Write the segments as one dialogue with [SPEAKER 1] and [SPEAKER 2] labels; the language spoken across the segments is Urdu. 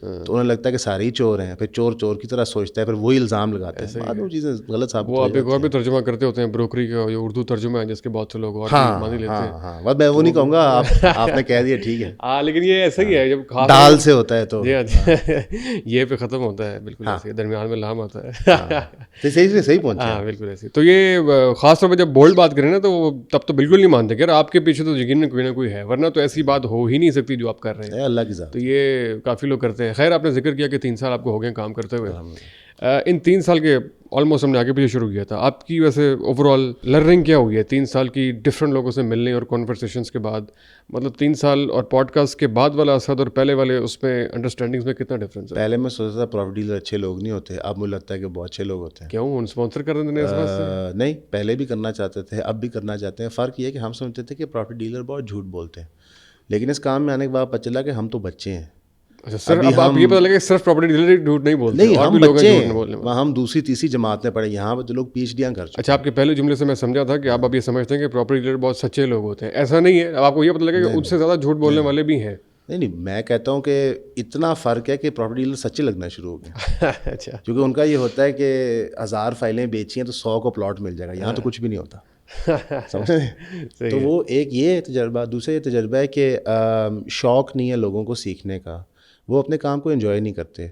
[SPEAKER 1] تو انہیں لگتا ہے کہ سارے ہی چور ہیں, پھر چور چور کی طرح سوچتا ہے, پھر وہی الزام لگاتے ہیں, بعد میں وہ چیزیں غلط ثابت
[SPEAKER 2] وہ آپ ایک اور بھی ترجمہ کرتے ہوتے ہیں بروکری کا, جو اردو ترجمہ ہے جس کے بہت سے لوگ اور بھی مانی لیتے ہیں.
[SPEAKER 1] ہاں بس میں وہ نہیں کہوں گا, آپ نے کہہ دیا ٹھیک ہے.
[SPEAKER 2] ہاں لیکن یہ ایسا ہی ہے جب خاص
[SPEAKER 1] دال سے ہوتا ہے تو
[SPEAKER 2] جی یہ پہ ختم ہوتا ہے, بالکل ایسے درمیان میں لام آتا ہے.
[SPEAKER 1] صحیح پہنچا.
[SPEAKER 2] ہاں بالکل ایسے. تو یہ خاص طور پہ جب بولڈ بات کریں نا تو تب تو بالکل نہیں مانتے کہ آپ کے پیچھے تو یقیناً کوئی نہ کوئی ہے, ورنہ تو ایسی بات ہو ہی نہیں سکتی جو آپ کر رہے ہیں.
[SPEAKER 1] اللہ کی ذات.
[SPEAKER 2] تو یہ کافی لوگ کرتے ہیں. خیر آپ نے ذکر کیا کہ 3 سال آپ کو ہو گئے کام کرتے ہوئے. ان 3 سال کے آلموسٹ ہم نے آگے پیچھے شروع کیا تھا, آپ کی ویسے اوور آل لرننگ کیا ہوئی ہے 3 سال کی ڈفرینٹ لوگوں سے ملنے اور کانورسیشنس کے بعد؟ مطلب 3 سال اور پوڈ کاسٹ کے بعد والا اسد اور پہلے والے اس میں انڈرسٹینڈنگس میں کتنا ڈفرینس ہے؟
[SPEAKER 1] پہلے میں سوچتا تھا پراپرٹی ڈیلر اچھے لوگ نہیں ہوتے, اب مجھے لگتا ہے کہ بہت اچھے لوگ ہوتے ہیں.
[SPEAKER 2] کیوں ان اسپانسر کر رہے ہیں؟
[SPEAKER 1] نہیں, پہلے بھی کرنا چاہتے تھے, اب بھی کرنا چاہتے ہیں. فرق یہ ہے کہ ہم سمجھتے تھے کہ پراپرٹی ڈیلر بہت جھوٹ بولتے ہیں, لیکن اس کام میں آنے کے بعد پتہ چلا کہ ہم تو بچے ہیں.
[SPEAKER 2] اچھا سر, اب آپ یہ پتہ لگا کہ صرف پراپرٹی ڈیلر جھوٹ نہیں بولتے,
[SPEAKER 1] نہیں,
[SPEAKER 2] اور
[SPEAKER 1] ہم
[SPEAKER 2] بھی لوگ
[SPEAKER 1] بچے
[SPEAKER 2] ہیں جھوٹ
[SPEAKER 1] ہیں,
[SPEAKER 2] بولنے والے.
[SPEAKER 1] ہم دوسری تیسری جماعت میں پڑھے, یہاں پہ تو لوگ پی ایچ ڈیاں کر چکے.
[SPEAKER 2] اچھا, آپ کے پہلے جملے سے میں سمجھا تھا کہ آپ اب یہ سمجھتے ہیں کہ پراپرٹی ڈیلر بہت سچے لوگ ہوتے ہیں. ایسا نہیں ہے, اب آپ کو یہ پتہ لگا کہ ان سے زیادہ جھوٹ بولنے والے بھی ہیں.
[SPEAKER 1] نہیں, میں کہتا ہوں کہ اتنا فرق ہے کہ پراپرٹی ڈیلر سچے لگنا شروع ہو گئے.
[SPEAKER 2] اچھا,
[SPEAKER 1] کیونکہ ان کا یہ ہوتا ہے کہ 1000 فائلیں بیچی ہیں تو 100 کو پلاٹ مل جائے گا, یہاں تو کچھ بھی نہیں ہوتا. سمجھے؟ تو وہ ایک یہ تجربہ. دوسرا یہ تجربہ ہے کہ شوق نہیں ہے لوگوں کو سیکھنے کا, وہ اپنے کام کو انجوائے نہیں کرتے.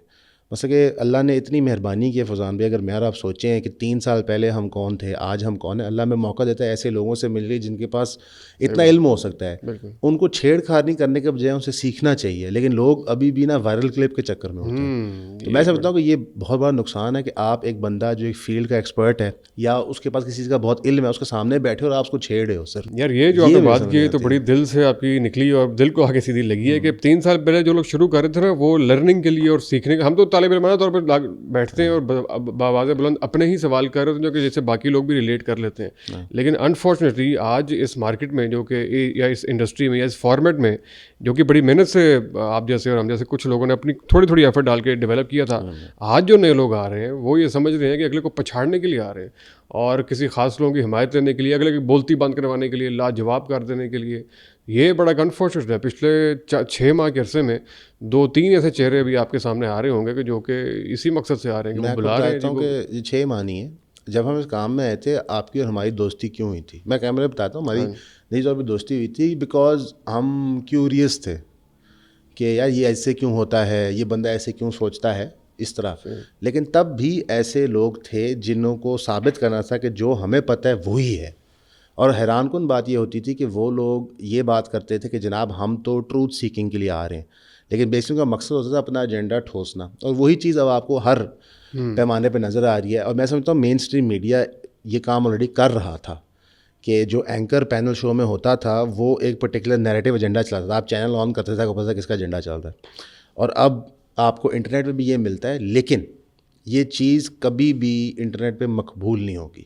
[SPEAKER 1] مثلا کہ اللہ نے اتنی مہربانی کی ہے فضان بھائی, اگر میں اور آپ سوچیں کہ 3 سال پہلے ہم کون تھے, آج ہم کون ہیں, اللہ میں موقع دیتا ہے ایسے لوگوں سے مل رہی جن کے پاس اتنا علم ہو سکتا ہے. ان کو چھیڑ کھاڑ نہیں کرنے کے بجائے ان سے سیکھنا چاہیے, لیکن لوگ ابھی بھی نا وائرل کلپ کے چکر میں ہوتے ہیں. تو میں سمجھتا ہوں کہ یہ بہت بڑا نقصان ہے کہ آپ ایک بندہ جو ایک فیلڈ کا ایکسپرٹ ہے یا اس کے پاس کسی چیز کا بہت علم ہے, اس کے سامنے بیٹھے اور آپ اس کو چھیڑ رہے ہو. سر
[SPEAKER 2] یار یہ جو آپ نے بات کی تو بڑی دل سے آپ کی نکلی اور دل کو آگے سیدھی لگی ہے کہ 3 سال پہلے جو لوگ شروع کر رہے تھے نا وہ لرننگ کے لیے اور سیکھنے کا, ہم تو طالب علمانہ طور پر بیٹھتے ہیں اور بآواز بلند اپنے ہی سوال کر رہے ہوتے ہیں جو کہ جیسے باقی لوگ بھی ریلیٹ کر لیتے ہیں. لیکن انفارچونیٹلی آج اس مارکیٹ میں جو کہ یا اس انڈسٹری میں یا اس فارمیٹ میں جو کہ بڑی محنت سے آپ جیسے اور ہم جیسے کچھ لوگوں نے اپنی تھوڑی تھوڑی ایفرٹ ڈال کے ڈیولپ کیا تھا, آج جو نئے لوگ آ رہے ہیں وہ یہ سمجھ رہے ہیں کہ اگلے کو پچھاڑنے کے لیے آ رہے ہیں اور کسی خاص لوگوں کی حمایت لینے کے لیے, اگلے کی بولتی بند کروانے کے لیے, لاجواب کر دینے کے لیے. یہ بڑا انفارچونیٹ ہے. پچھلے 6 ماہ کے عرصے میں 2-3 ایسے چہرے بھی آپ کے سامنے آ رہے ہوں گے کہ جو کہ اسی مقصد سے آ رہے ہیں کہ وہ بلا رہے ہیں.
[SPEAKER 1] کہ یہ 6 ماہ نہیں ہے, جب ہم اس کام میں آئے تھے آپ کی اور ہماری دوستی کیوں ہوئی تھی, میں کیمرے بتاتا ہوں. ہماری نئی طور پہ دوستی ہوئی تھی بیکاز ہم کیوریس تھے کہ یار یہ ایسے کیوں ہوتا ہے, یہ بندہ ایسے کیوں سوچتا ہے, اس طرح. لیکن تب بھی ایسے لوگ تھے جنہوں کو ثابت کرنا تھا کہ جو ہمیں پتہ ہے وہی ہے. اور حیران کن بات یہ ہوتی تھی کہ وہ لوگ یہ بات کرتے تھے کہ جناب ہم تو ٹروتھ سیکنگ کے لیے آ رہے ہیں, لیکن بیسکلی کا مقصد ہوتا تھا اپنا ایجنڈا ٹھوسنا. اور وہی چیز اب آپ کو ہر پیمانے پہ نظر آ رہی ہے. اور میں سمجھتا ہوں مین اسٹریم میڈیا یہ کام آلریڈی کر رہا تھا کہ جو اینکر پینل شو میں ہوتا تھا وہ ایک پرٹیکولر نیریٹو ایجنڈا چلاتا تھا. آپ چینل آن کرتے تھے کو پتہ کس کا ایجنڈا چل رہا ہے. اور اب آپ کو انٹرنیٹ پہ بھی یہ ملتا ہے, لیکن یہ چیز کبھی بھی انٹرنیٹ پہ مقبول نہیں ہوگی.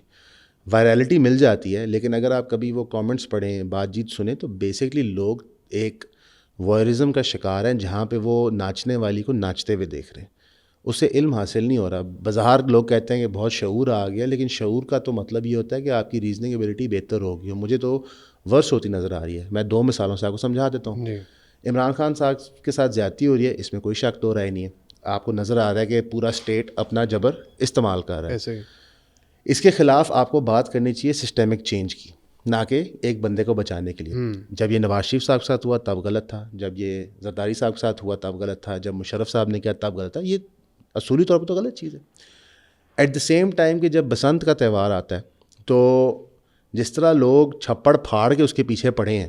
[SPEAKER 1] وائرالٹی مل جاتی ہے, لیکن اگر آپ کبھی وہ کامنٹس پڑھیں, بات چیت سنیں, تو بیسکلی لوگ ایک وائرزم کا شکار ہیں جہاں پہ وہ ناچنے والی کو ناچتے ہوئے دیکھ رہے ہیں. اس سے علم حاصل نہیں ہو رہا. بظاہر لوگ کہتے ہیں کہ بہت شعور آ گیا, لیکن شعور کا تو مطلب یہ ہوتا ہے کہ آپ کی ریزننگ ایبلٹی بہتر ہوگی. اور مجھے تو ورس ہوتی نظر آ رہی ہے. میں 2 مثالوں سے آپ کو سمجھا دیتا ہوں. عمران خان صاحب کے ساتھ زیادتی ہو رہی ہے, اس میں کوئی شک تو رائے نہیں ہے. آپ کو نظر آ رہا ہے کہ پورا اسٹیٹ اپنا جبر استعمال کر رہا ہے. اس کے خلاف آپ کو بات کرنی چاہیے سسٹمک چینج کی, نہ کہ ایک بندے کو بچانے کے لیے. جب یہ نواز شریف صاحب کے ساتھ ہوا تب غلط تھا, جب یہ زرداری صاحب کے ساتھ ہوا تب غلط تھا, جب مشرف صاحب نے کیا تب غلط تھا. یہ اصولی طور پہ تو غلط چیز ہے. ایٹ دا سیم ٹائم کہ جب بسنت کا تہوار آتا ہے تو جس طرح لوگ چھپڑ پھاڑ کے اس کے پیچھے پڑے ہیں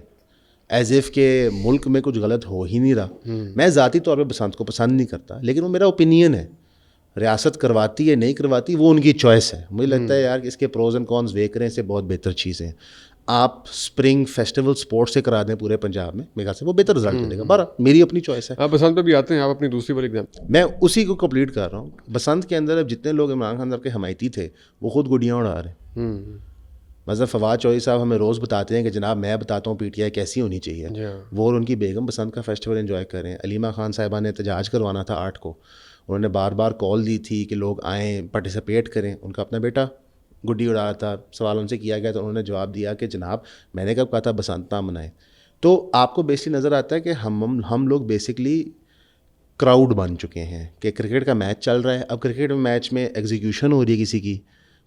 [SPEAKER 1] ایز ایف کہ ملک میں کچھ غلط ہو ہی نہیں رہا. میں ذاتی طور پہ بسنت کو پسند نہیں کرتا, لیکن وہ میرا اوپینین ہے. ریاست کرواتی ہے نہیں کرواتی وہ ان کی چوائس ہے. مجھے لگتا ہے یار کہ اس کے پروز اینڈ کونز ویک رہے ہیں, اس سے بہت بہتر چیزیں. آپ اسپرنگ فیسٹیول سپورٹ سے کرا دیں پورے پنجاب میں, میرے خیال سے وہ بہتر رزلٹ دے گا. بارہ میری اپنی چوائس ہے.
[SPEAKER 2] آپ بسنت پہ بھی آتے ہیں, آپ اپنی دوسری والی ایگزام.
[SPEAKER 1] میں اسی کو کمپلیٹ کر رہا ہوں. بسنت کے اندر اب جتنے لوگ عمران خان صاحب کے حمایتی تھے وہ خود گڈیاں اڑا رہے ہیں. مثلا فواد چوہدری صاحب ہمیں روز بتاتے ہیں کہ جناب میں بتاتا ہوں پی ٹی آئی کیسی ہونی چاہیے. وہ اور ان کی بیگم بسنت کا فیسٹیول انجوائے کر رہے ہیں. علیمہ خان صاحبہ نے احتجاج کروانا تھا 8 کو, انہوں نے بار بار کال دی تھی کہ لوگ آئیں پارٹیسپیٹ کریں. ان کا اپنا بیٹا گڈی اڑا رہا تھا. سوال ان سے کیا گیا تو انہوں نے جواب دیا کہ جناب میں نے کب کہا تھا بسنت نہ منائیں. تو آپ کو بیسکلی نظر آتا ہے کہ ہم لوگ بیسکلی کراؤڈ بن چکے ہیں کہ کرکٹ کا میچ چل رہا ہے, اب کرکٹ میچ میں ایگزیکیوشن ہو رہی ہے کسی کی,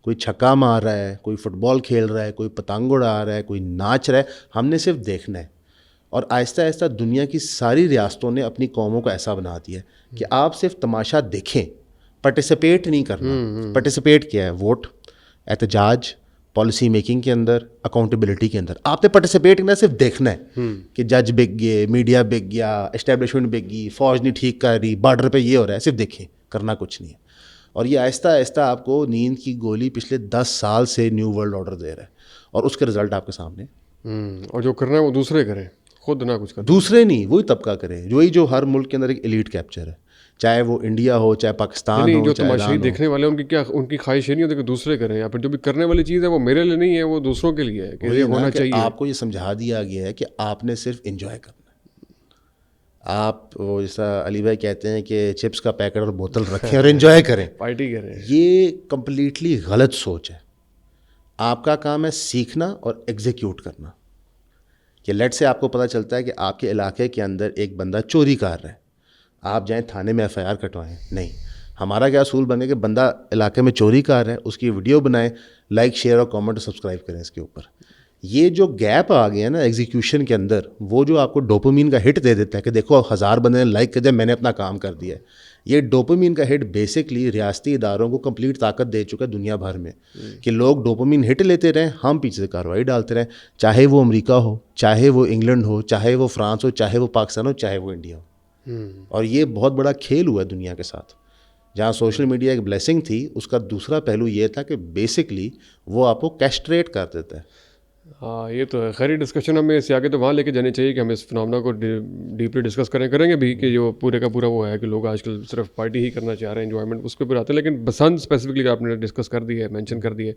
[SPEAKER 1] کوئی چھکا مار رہا ہے, کوئی فٹ بال کھیل رہا ہے, کوئی پتنگ اڑا رہا ہے, کوئی ناچ رہا ہے, ہم نے صرف دیکھنا ہے. اور آہستہ آہستہ دنیا کی ساری ریاستوں نے اپنی قوموں کو ایسا بنا دیا ہے کہ آپ صرف تماشا دیکھیں, پارٹیسپیٹ نہیں کرنا. پارٹیسپیٹ کیا ہے؟ ووٹ, احتجاج, پالیسی میکنگ کے اندر, اکاؤنٹیبلٹی کے اندر. آپ نے پارٹیسپیٹ کرنا, صرف دیکھنا ہے کہ جج بک گئے, میڈیا بک گیا, اسٹیبلشمنٹ بک گئی, فوج نہیں ٹھیک کر رہی, بارڈر پہ یہ ہو رہا ہے, صرف دیکھیں, کرنا کچھ نہیں ہے. اور یہ آہستہ آہستہ آپ کو نیند کی گولی پچھلے 10 سال سے نیو ورلڈ آرڈر دے رہا ہے, اور اس کے رزلٹ آپ کے سامنے.
[SPEAKER 2] اور جو کرنا ہے وہ دوسرے کریں, خود نہ کچھ کریں.
[SPEAKER 1] دوسرے نہیں, وہی طبقہ کرے, وہی جو ہر ملک کے اندر ایک ایلیٹ کیپچر ہے, چاہے وہ انڈیا ہو, چاہے پاکستان ہو,
[SPEAKER 2] جو
[SPEAKER 1] چاہے
[SPEAKER 2] تماشائی دیکھنے والے ان کی خواہش یہ نہیں ہوتی کہ دوسرے کریں, یا پھر جو بھی کرنے والی چیز ہے وہ میرے لیے نہیں ہے, وہ دوسروں کے لیے ہے کہ یہ ہونا چاہیے.
[SPEAKER 1] آپ کو یہ سمجھا دیا گیا ہے کہ آپ نے صرف انجوائے کرنا ہے. آپ وہ جیسا علی بھائی کہتے ہیں کہ چپس کا پیکٹ اور بوتل رکھیں اور انجوائے کریں,
[SPEAKER 2] پارٹی کریں.
[SPEAKER 1] یہ کمپلیٹلی غلط سوچ ہے. آپ کا کام ہے سیکھنا اور ایگزیکیوٹ کرنا. کہ لیٹ سے آپ کو پتہ چلتا ہے کہ آپ کے علاقے کے اندر ایک بندہ چوری کر رہا ہے, آپ جائیں تھانے میں ایف آئی آر کٹوائیں؟ نہیں. ہمارا کیا اصول بنے کہ بندہ علاقے میں چوری کر رہا ہے, اس کی ویڈیو بنائیں, لائک, شیئر اور کامنٹ اور سبسکرائب کریں اس کے اوپر. یہ جو گیپ آ گیا نا ایگزیکیوشن کے اندر, وہ جو آپ کو ڈوپامین کا ہٹ دے دیتا ہے کہ دیکھو 1000 بندے نے لائک کر دیا, میں نے اپنا کام کر دیا ہے. یہ ڈوپامین کا ہٹ بیسکلی ریاستی اداروں کو کمپلیٹ طاقت دے چکا ہے دنیا بھر میں, کہ لوگ ڈوپامین ہٹ لیتے رہیں, ہم پیچھے سے کارروائی ڈالتے رہیں, چاہے وہ امریکہ ہو, چاہے وہ انگلینڈ ہو, چاہے وہ فرانس ہو, چاہے وہ پاکستان ہو, چاہے وہ انڈیا ہو. اور یہ بہت بڑا کھیل ہوا ہے دنیا کے ساتھ. جہاں سوشل میڈیا ایک بلیسنگ تھی, اس کا دوسرا پہلو یہ تھا کہ بیسکلی وہ آپ کو کیسٹریٹ کر دیتا ہے.
[SPEAKER 2] ہاں یہ تو ہے. خیر ڈسکشن ہمیں اس آگے تو وہاں لے کے جانے چاہیے کہ ہم اس فنامنا کو ڈیپلی ڈسکس کریں گے بھی, کہ جو پورے کا پورا وہ ہے کہ لوگ آج کل صرف پارٹی ہی کرنا چاہ رہے ہیں, انجوائمنٹ اس کے اوپر آتے ہیں. لیکن بسنت اسپیسیفکلی آپ نے ڈسکس کر دی ہے, مینشن کر دی ہے,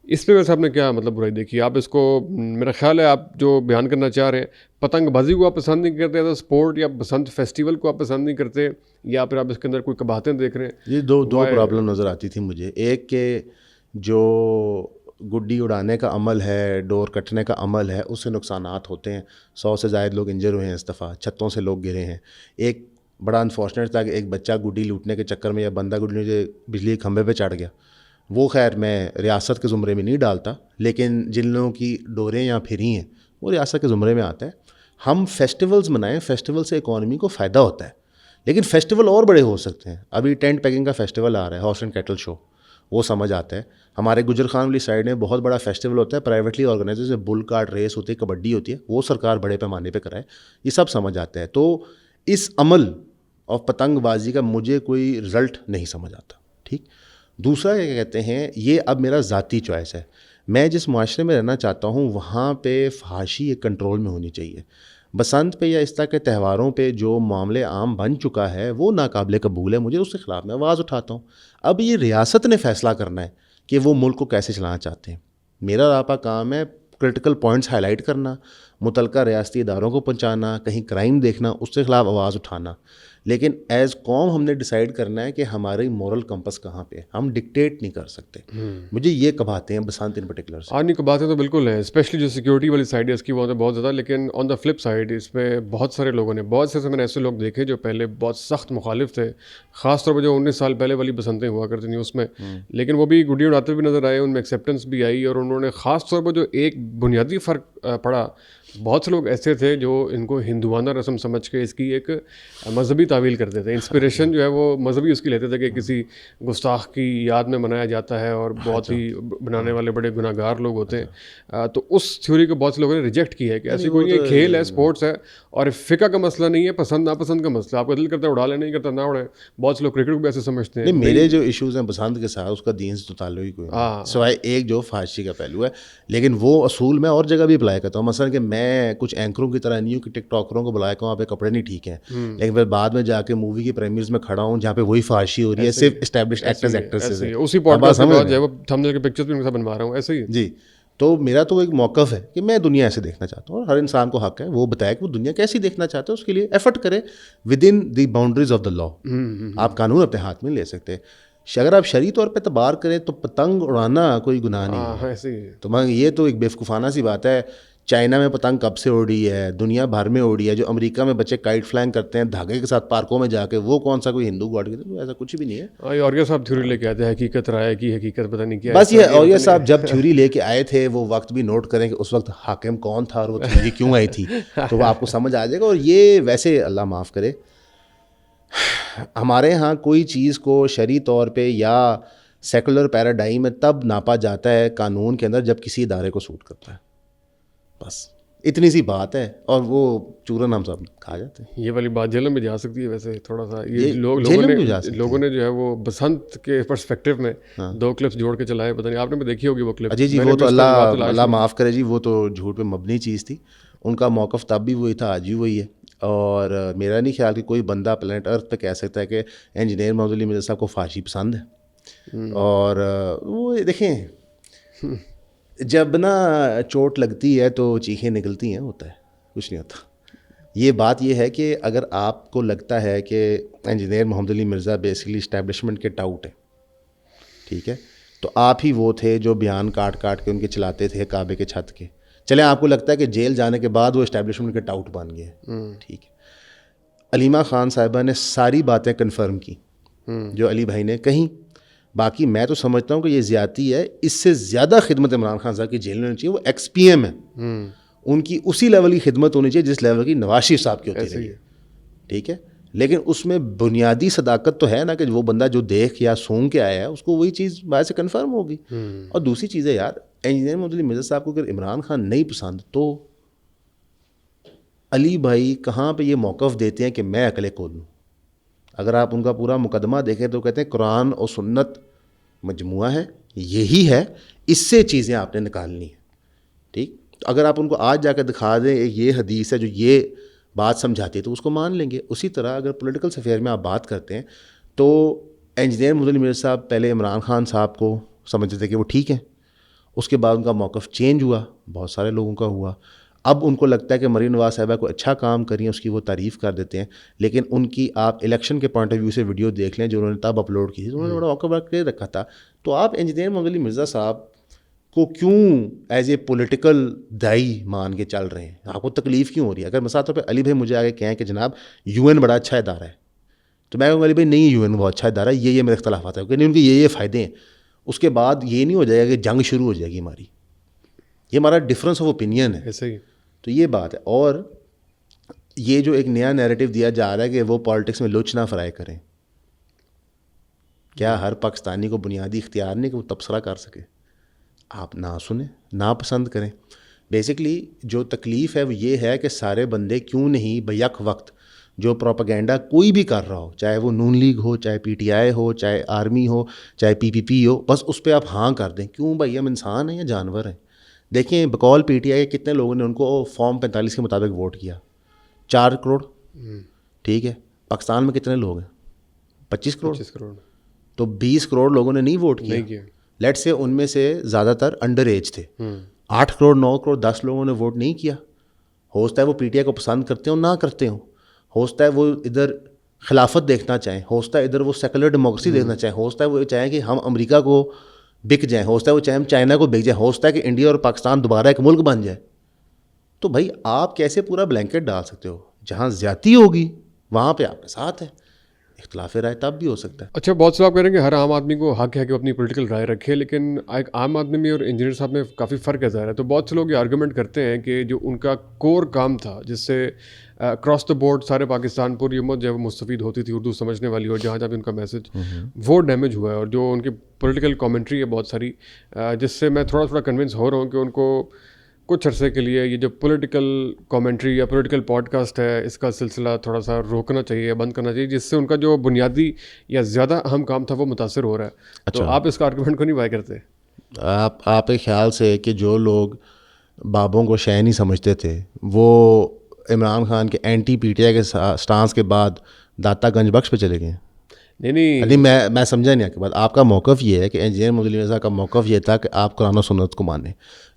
[SPEAKER 2] اس پہ ویسے آپ نے کیا مطلب برائی دیکھی؟ آپ اس کو, میرا خیال ہے آپ جو بیان کرنا چاہ رہے ہیں, پتنگ بازی کو آپ پسند نہیں کرتے ایز اے اسپورٹ, یا بسنت فیسٹیول کو آپ پسند نہیں کرتے, یا پھر آپ اس کے اندر کوئی قباہتیں دیکھ رہے ہیں؟
[SPEAKER 1] یہ دو پرابلم نظر آتی تھی مجھے. ایک کہ جو گڈی اڑانے کا عمل ہے, ڈور کٹنے کا عمل ہے, اس سے نقصانات ہوتے ہیں. 100 سے زائد لوگ انجر ہوئے ہیں اس دفعہ, چھتوں سے لوگ گرے ہیں. ایک بڑا انفارچونیٹ تھا کہ ایک بچہ گڈی لوٹنے کے چکر میں, یا بندہ گڈی سے بجلی کے کھمبے پہ چڑھ گیا. وہ خیر میں ریاست کے زمرے میں نہیں ڈالتا, لیکن جن لوگوں کی ڈوریں یہاں پھری ہیں وہ ریاست کے زمرے میں آتا ہے. ہم فیسٹیولز منائیں, فیسٹیول سے اکانومی کو فائدہ ہوتا ہے, لیکن فیسٹیول اور بڑے ہو سکتے ہیں. ابھی ٹینٹ پیکنگ کا فیسٹیول آ رہا ہے, ہارس اینڈ کیٹل شو, وہ سمجھ آتا ہے. ہمارے گجر خان والی سائڈ میں بہت بڑا فیسٹیول ہوتا ہے, پرائیویٹلی آرگنائز, جیسے بل کارٹ ریس ہوتی ہے, کبڈی ہوتی ہے, وہ سرکار بڑے پیمانے پہ کرائے, یہ سب سمجھ آتا ہے. تو اس عمل اور پتنگ بازی کا مجھے کوئی رزلٹ نہیں سمجھ آتا. ٹھیک. دوسرا کیا کہتے ہیں, یہ اب میرا ذاتی چوائس ہے. میں جس معاشرے میں رہنا چاہتا ہوں وہاں پہ فحاشی ایک کنٹرول میں ہونی چاہیے. بسنت پہ یا اس طرح کے تہواروں پہ جو معاملے عام بن چکا ہے وہ ناقابل قبول ہے. مجھے اس کے خلاف میں آواز اٹھاتا ہوں. اب یہ ریاست نے فیصلہ کرنا ہے کہ وہ ملک کو کیسے چلانا چاہتے ہیں. میرا اور آپ کا کام ہے کرٹیکل پوائنٹس ہائی لائٹ کرنا, متعلقہ ریاستی اداروں کو پہنچانا, کہیں کرائم دیکھنا, اس کے خلاف آواز اٹھانا. لیکن ایز قوم ہم نے ڈیسائیڈ کرنا ہے کہ ہماری مورل کمپس کہاں پہ ہے, ہم ڈکٹیٹ نہیں کر سکتے. مجھے یہ کباتے ہیں بسنت ان پرٹیکولر.
[SPEAKER 2] ہاں نہیں کباتے تو بالکل ہیں, اسپیشلی جو سیکورٹی والی سائڈ ہے اس کی بہت زیادہ. لیکن آن دا فلپ سائڈ اس میں بہت سارے لوگوں نے, بہت سے میں نے ایسے لوگ دیکھے جو پہلے بہت سخت مخالف تھے, خاص طور پہ جو 19 سال پہلے والی بسنتیں ہوا کرتی تھیں اس میں, لیکن وہ بھی گڈی اڑاتے بھی نظر آئے, ان میں ایکسیپٹنس بھی آئی. اور انہوں نے خاص طور پر جو ایک بنیادی فرق پڑا, بہت سے لوگ ایسے تھے جو ان کو ہندوانہ رسم سمجھ کے اس کی ایک مذہبی تعویل کرتے تھے. انسپریشن جو ہے وہ مذہبی اس کی لیتے تھے کہ کسی گستاخ کی یاد میں منایا جاتا ہے اور بہت ہی بنانے والے بڑے گناہ گار لوگ ہوتے ہیں. تو اس تھیوری کو بہت سے لوگوں نے ریجیکٹ کیا ہے کہ ایسی کوئی نہیں, کھیل ہے, اسپورٹس ہے, اور فقہ کا مسئلہ نہیں ہے, پسند ناپسند کا مسئلہ. آپ کا دل کرتا ہے اڑا لیں, نہیں کرتا نہ اڑیں. بہت سے لوگ کرکٹ کو بھی ایسے سمجھتے ہیں.
[SPEAKER 1] میرے جو ایشوز ہیں بسنت کے ساتھ, اس کا دین سے تو تعلق ہی کوئی نہیں, سوائے ایک جو فحاشی کا پہلو ہے. لیکن وہ اصول میں اور جگہ بھی اپلائی کرتا ہوں. مثلا کہ میں کچھ اینکروں کی طرح نہیں ہوں کہ ٹک ٹاکروں کو بلایا کہ وہاں پہ کپڑے نہیں ٹھیک ہیں, لیکن پھر بعد میں جا کے مووی کی پریمیئرز میں کھڑا ہوں جہاں پہ وہی فحاشی ہو رہی ہے, صرف اسٹیبلشڈ ایکٹرز ایکٹریسز ہیں.
[SPEAKER 2] اسی پوڈکاسٹ میں جو ہے وہ تھمبنیل کے پکچرز بھی ان کے ساتھ بنوا رہا ہوں ایسے ہی.
[SPEAKER 1] جی. تو میرا تو ایک موقف ہے کہ میں دنیا ایسے دیکھنا چاہتا ہوں, اور ہر انسان کو حق ہے وہ بتائے کہ وہ دنیا کیسی دیکھنا چاہتا ہے, اس کے لیے ایفرٹ کرے within the boundaries of the law. آپ قانون اپنے ہاتھ میں لے سکتے. اگر آپ شرعی طور پہ اعتبار کریں تو پتنگ اڑانا کوئی گناہ نہیں ہے. تو یہ تو ایک بیوقوفانہ سی بات ہے چائنا میں پتنگ کب سے اڑی ہے, دنیا بھر میں اڑی ہے. جو امریکہ میں بچے کائٹ فلائنگ کرتے ہیں دھاگے کے ساتھ پارکوں میں جا کے, وہ کون سا کوئی ہندو گاڈ کے, ایسا کچھ بھی نہیں ہے.
[SPEAKER 2] اور صاحب تھیوری لے کے آتے ہیں حقیقت رائے کی, حقیقت پتہ نہیں کیا.
[SPEAKER 1] بس یہ اور یہ صاحب جب تھیوری لے کے آئے تھے وہ وقت بھی نوٹ کریں کہ اس وقت حاکم کون تھا اور وہ تھیوری کیوں آئی تھی, تو وہ آپ کو سمجھ آ جائے گا. اور یہ ویسے اللہ معاف کرے, ہمارے ہاں کوئی چیز کو شرعی طور پہ یا سیکولر پیراڈائم میں تب ناپا جاتا ہے قانون کے اندر جب کسی ادارے کو سوٹ کرتا ہے. بس اتنی سی بات ہے, اور وہ چورن ہم سب کھا جاتے ہیں.
[SPEAKER 2] یہ والی بات جیلوں میں جا سکتی ہے ویسے تھوڑا سا. یہ لوگوں نے جو ہے وہ بسنت کے پرسپیکٹیو میں 2 کلپس جوڑ کے چلائے, پتہ نہیں آپ نے بھی دیکھی ہوگی وہ کلپ.
[SPEAKER 1] جی وہ تو اللہ معاف کرے جی, وہ تو جھوٹ پہ مبنی چیز تھی. ان کا موقف تب بھی وہی تھا, آج بھی وہی ہے. اور میرا نہیں خیال کہ کوئی بندہ پلانٹ ارتھ پہ کہہ سکتا ہے کہ انجینئر محمد علی مرزا صاحب کو فحاشی پسند ہے. اور وہ دیکھیں, جب نا چوٹ لگتی ہے تو چیخیں نکلتی ہیں, ہوتا ہے, کچھ نہیں ہوتا. یہ بات یہ ہے کہ اگر آپ کو لگتا ہے کہ انجینئر محمد علی مرزا بیسکلی اسٹیبلشمنٹ کے ٹاؤٹ ہیں, ٹھیک ہے, تو آپ ہی وہ تھے جو بیان کاٹ کے ان کے چلاتے تھے کعبے کے چھت کے. چلیں آپ کو لگتا ہے کہ جیل جانے کے بعد وہ اسٹیبلشمنٹ کے ٹاؤٹ بن گئے, ٹھیک ہے. علیمہ خان صاحبہ نے ساری باتیں کنفرم کی جو علی بھائی نے کہیں. باقی میں تو سمجھتا ہوں کہ یہ زیادتی ہے. اس سے زیادہ خدمت عمران خان صاحب کی جیل میں ہونی چاہیے. وہ ایکس پی ایم ہے, ان کی اسی لیول کی خدمت ہونی چاہیے جس لیول کی نواز شریف صاحب کی ہوتی رہی ہے, ٹھیک ہے. لیکن اس میں بنیادی صداقت تو ہے نا کہ وہ بندہ جو دیکھ یا سونگ کے آیا ہے اس کو وہی چیز باہر سے کنفرم ہوگی. اور دوسری چیز ہے یار, انجینئر محمد علی مرزا صاحب کو اگر عمران خان نہیں پسند تو علی بھائی کہاں پہ یہ موقف دیتے ہیں کہ میں اکلے کھول لوں. اگر آپ ان کا پورا مقدمہ دیکھیں تو کہتے ہیں قرآن اور سنت مجموعہ ہے, یہی ہے, اس سے چیزیں آپ نے نکالنی ہیں, ٹھیک. تو اگر آپ ان کو آج جا کے دکھا دیں یہ حدیث ہے جو یہ بات سمجھاتی ہے تو اس کو مان لیں گے. اسی طرح اگر پولیٹیکل افیئر میں آپ بات کرتے ہیں تو انجینئر محمد علی مرزا صاحب پہلے عمران خان صاحب کو سمجھتے تھے کہ وہ ٹھیک ہیں, اس کے بعد ان کا موقف چینج ہوا, بہت سارے لوگوں کا ہوا. اب ان کو لگتا ہے کہ مریم نواز صاحبہ کو اچھا کام کری, اس کی وہ تعریف کر دیتے ہیں. لیکن ان کی آپ الیکشن کے پوائنٹ آف ویو سے ویڈیو دیکھ لیں جو انہوں نے تب اپلوڈ کی تھی, تو انہوں نے بڑا موقع کلیئر رکھا تھا. تو آپ انجینئر محمد علی مرزا صاحب کو کیوں ایز اے پولیٹیکل دائی مان کے چل رہے ہیں, آپ کو تکلیف کیوں ہو رہی ہے؟ اگر مثال طور پہ علی بھائی مجھے آگے کہیں کہ جناب یو این بڑا اچھا ادارہ ہے, تو میں کہوں علی بھائی نہیں, یو این بہت اچھا ادارہ ہے, یہ میرے اختلافات ہیں کیونکہ ان کے یہ فائدے ہیں. اس کے بعد یہ نہیں ہو جائے گا کہ جنگ شروع ہو جائے گی ہماری, یہ ہمارا ڈفرینس آف اوپینین ہے.
[SPEAKER 2] ایسے ہی
[SPEAKER 1] تو یہ بات ہے. اور یہ جو ایک نیا نیریٹو دیا جا رہا ہے کہ وہ پالیٹکس میں لچ نہ فرائی کریں, کیا ہر پاکستانی کو بنیادی اختیار نہیں کہ وہ تبصرہ کر سکے؟ آپ نہ سنیں, نہ پسند کریں. بیسکلی جو تکلیف ہے وہ یہ ہے کہ سارے بندے کیوں نہیں بیک وقت جو پروپیگنڈا کوئی بھی کر رہا ہو, چاہے وہ نون لیگ ہو, چاہے پی ٹی آئی ہو, چاہے آرمی ہو, چاہے پی پی پی ہو, بس اس پہ آپ ہاں کر دیں. کیوں بھائی, ہم انسان ہیں یا جانور ہیں؟ دیکھیں بقول پی ٹی آئی کے کتنے لوگوں نے ان کو فارم 45 کے مطابق ووٹ کیا, 4 کروڑ, ٹھیک ہے. پاکستان میں کتنے لوگ ہیں؟ 25 کروڑ. تو 20 کروڑ لوگوں نے نہیں ووٹ کیا. لیٹ سے ان میں سے زیادہ تر انڈر ایج تھے. 8 کروڑ 9 کروڑ 10 لوگوں نے ووٹ نہیں کیا. ہو سکتا ہے وہ پی ٹی آئی کو پسند کرتے ہوں, نہ کرتے ہوں. ہو سکتا ہے وہ ادھر خلافت دیکھنا چاہیں, ہو سکتا ہے ادھر وہ سیکولر ڈیموکریسی دیکھنا چاہیں, ہو سکتا ہے وہ چاہیں کہ ہم امریکہ کو بک جائیں, ہو سکتا ہے وہ چاہیں ہم چائنا کو بک جائیں, ہو سکتا ہے کہ انڈیا اور پاکستان دوبارہ ایک ملک بن جائے. تو بھائی آپ کیسے پورا بلینکٹ ڈال سکتے ہو؟ جہاں زیادتی ہوگی وہاں پہ آپ کے ساتھ ہیں, اختلاف رائے تب بھی ہو سکتا ہے.
[SPEAKER 2] اچھا, بہت سے آپ کہہ رہے ہیں کہ ہر عام آدمی کو حق ہے کہ وہ اپنی پولیٹیکل رائے رکھے, لیکن ایک عام آدمی میں اور انجینئر صاحب میں کافی فرق ہے ظاہر ہے. تو بہت سے لوگ یہ آرگومنٹ کرتے ہیں کہ جو ان کا کور کام تھا جس سے اکراس دا بورڈ سارے پاکستان پوری امت جو ہے مستفید ہوتی تھی, اردو سمجھنے والی, اور جہاں جہاں بھی ان کا میسج وہ ڈیمیج ہوا ہے. اور جو ان کی پولیٹیکل کامنٹری ہے بہت ساری, جس سے میں تھوڑا کنونس ہو رہا ہوں کہ ان کو کچھ عرصے کے لیے یہ جو پولیٹیکل کامنٹری یا پولیٹیکل پوڈ کاسٹ ہے اس کا سلسلہ تھوڑا سا روکنا چاہیے یا بند کرنا چاہیے, جس سے ان کا جو بنیادی یا زیادہ اہم کام تھا وہ متاثر ہو رہا ہے. تو آپ اس کا آرگومنٹ کو نہیں بائی کرتے؟
[SPEAKER 1] آپ کے خیال سے کہ جو لوگ بابوں کو شے نہیں سمجھتے تھے وہ عمران خان کے اینٹی پی ٹی آئی کے سٹانس کے بعد داتا گنج بخش پہ چلے گئے؟ نہیں, میں سمجھا نہیں آپ کی بات. آپ کا موقف یہ ہے کہ انجینئر محمد علی مرزا کا موقف یہ تھا کہ آپ قرآن و سنت کو مانیں,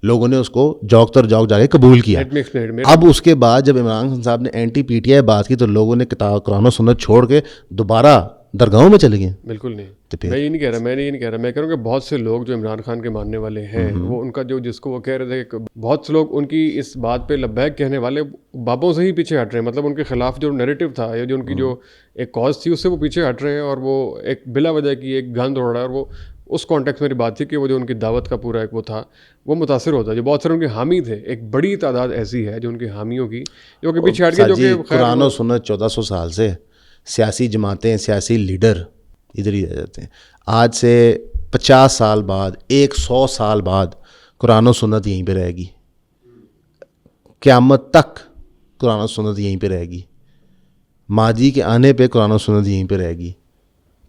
[SPEAKER 1] لوگوں نے اس کو جوک تر جوک جا کے قبول کیا.
[SPEAKER 2] Let me explain.
[SPEAKER 1] اب اس کے بعد جب عمران خان صاحب نے اینٹی پی ٹی آئی بات کی تو لوگوں نے کتاب قرآن و سنت چھوڑ کے دوبارہ درگاہوں میں چلے گئے.
[SPEAKER 2] بالکل نہیں, میں یہ نہیں کہہ رہا, میں کہہ رہا ہوں کہ بہت سے لوگ جو عمران خان کے ماننے والے ہیں وہ ان کا جس کو وہ کہہ رہے تھے کہ بہت سے لوگ ان کی اس بات پہ لبیک کہنے والے بابوں سے ہی پیچھے ہٹ رہے ہیں, مطلب ان کے خلاف جو نیریٹو تھا یا جو ان کی جو ایک کاز تھی اس سے وہ پیچھے ہٹ رہے ہیں, اور وہ ایک بلا وجہ کی ایک گند اڑ رہا ہے. اور وہ اس کانٹیکس میری بات تھی کہ وہ جو ان کی دعوت کا پورا ایک وہ تھا وہ متاثر ہوتا ہے. جو بہت سارے ان کے حامی تھے, ایک بڑی تعداد ایسی ہے جو ان کے حامیوں کی جو کہ پیچھے ہٹ کے, جو کہ
[SPEAKER 1] قرآن و سنت 1400 سال سے سیاسی جماعتیں, سیاسی لیڈر ادھر ہی رہ جاتے ہیں. آج سے 50 سال بعد, 100 سال بعد قرآن و سنت یہیں پہ رہے گی. قیامت تک قرآن و سنت یہیں پہ رہے گی. مہدی کے آنے پہ قرآن و سنت یہیں پہ رہے گی.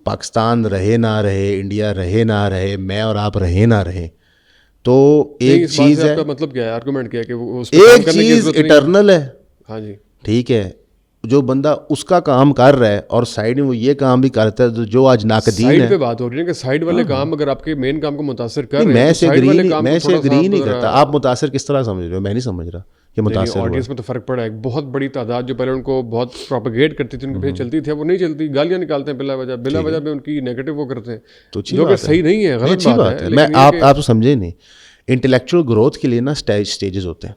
[SPEAKER 1] پاکستان رہے نہ رہے, انڈیا رہے نہ رہے, میں اور آپ رہے نہ رہے, تو ایک چیز ہے,
[SPEAKER 2] مطلب کیا ہے, آرگومنٹ کیا ہے کہ وہ
[SPEAKER 1] ایک چیز اٹرنل ہے.
[SPEAKER 2] ہاں جی
[SPEAKER 1] ٹھیک ہے, جو بندہ اس کا کام کر رہا ہے اور سائڈ میں وہ یہ کام بھی کرتا ہے, تو جو آج ناقدین ہے.
[SPEAKER 2] سائڈ پہ بات ہو رہی ہے کہ سائڈ والے کام اگر آپ کے مین کام کو متاثر کر رہے ہیں,
[SPEAKER 1] میں سے اگری نہیں کرتا. آپ متاثر کس طرح سمجھ رہے ہو, میں نہیں سمجھ رہا کہ متاثر ہوا.
[SPEAKER 2] آڈینس میں تو فرق پڑا ہے. ایک بہت بڑی تعداد جو پہلے ان کو بہت پروپیگیٹ کرتی تھی, ان کے پیچھے چلتی تھی, وہ نہیں چلتی, گالیاں نکالتے ہیں بلا وجہ میں ان کی نیگیٹو وہ کرتے ہیں, جو کہ صحیح نہیں ہے, غلط بات ہے.
[SPEAKER 1] میں آپ سمجھے نہیں, انٹلیکچوئل گروتھ کے لیے نا اسٹیجز ہوتے ہیں.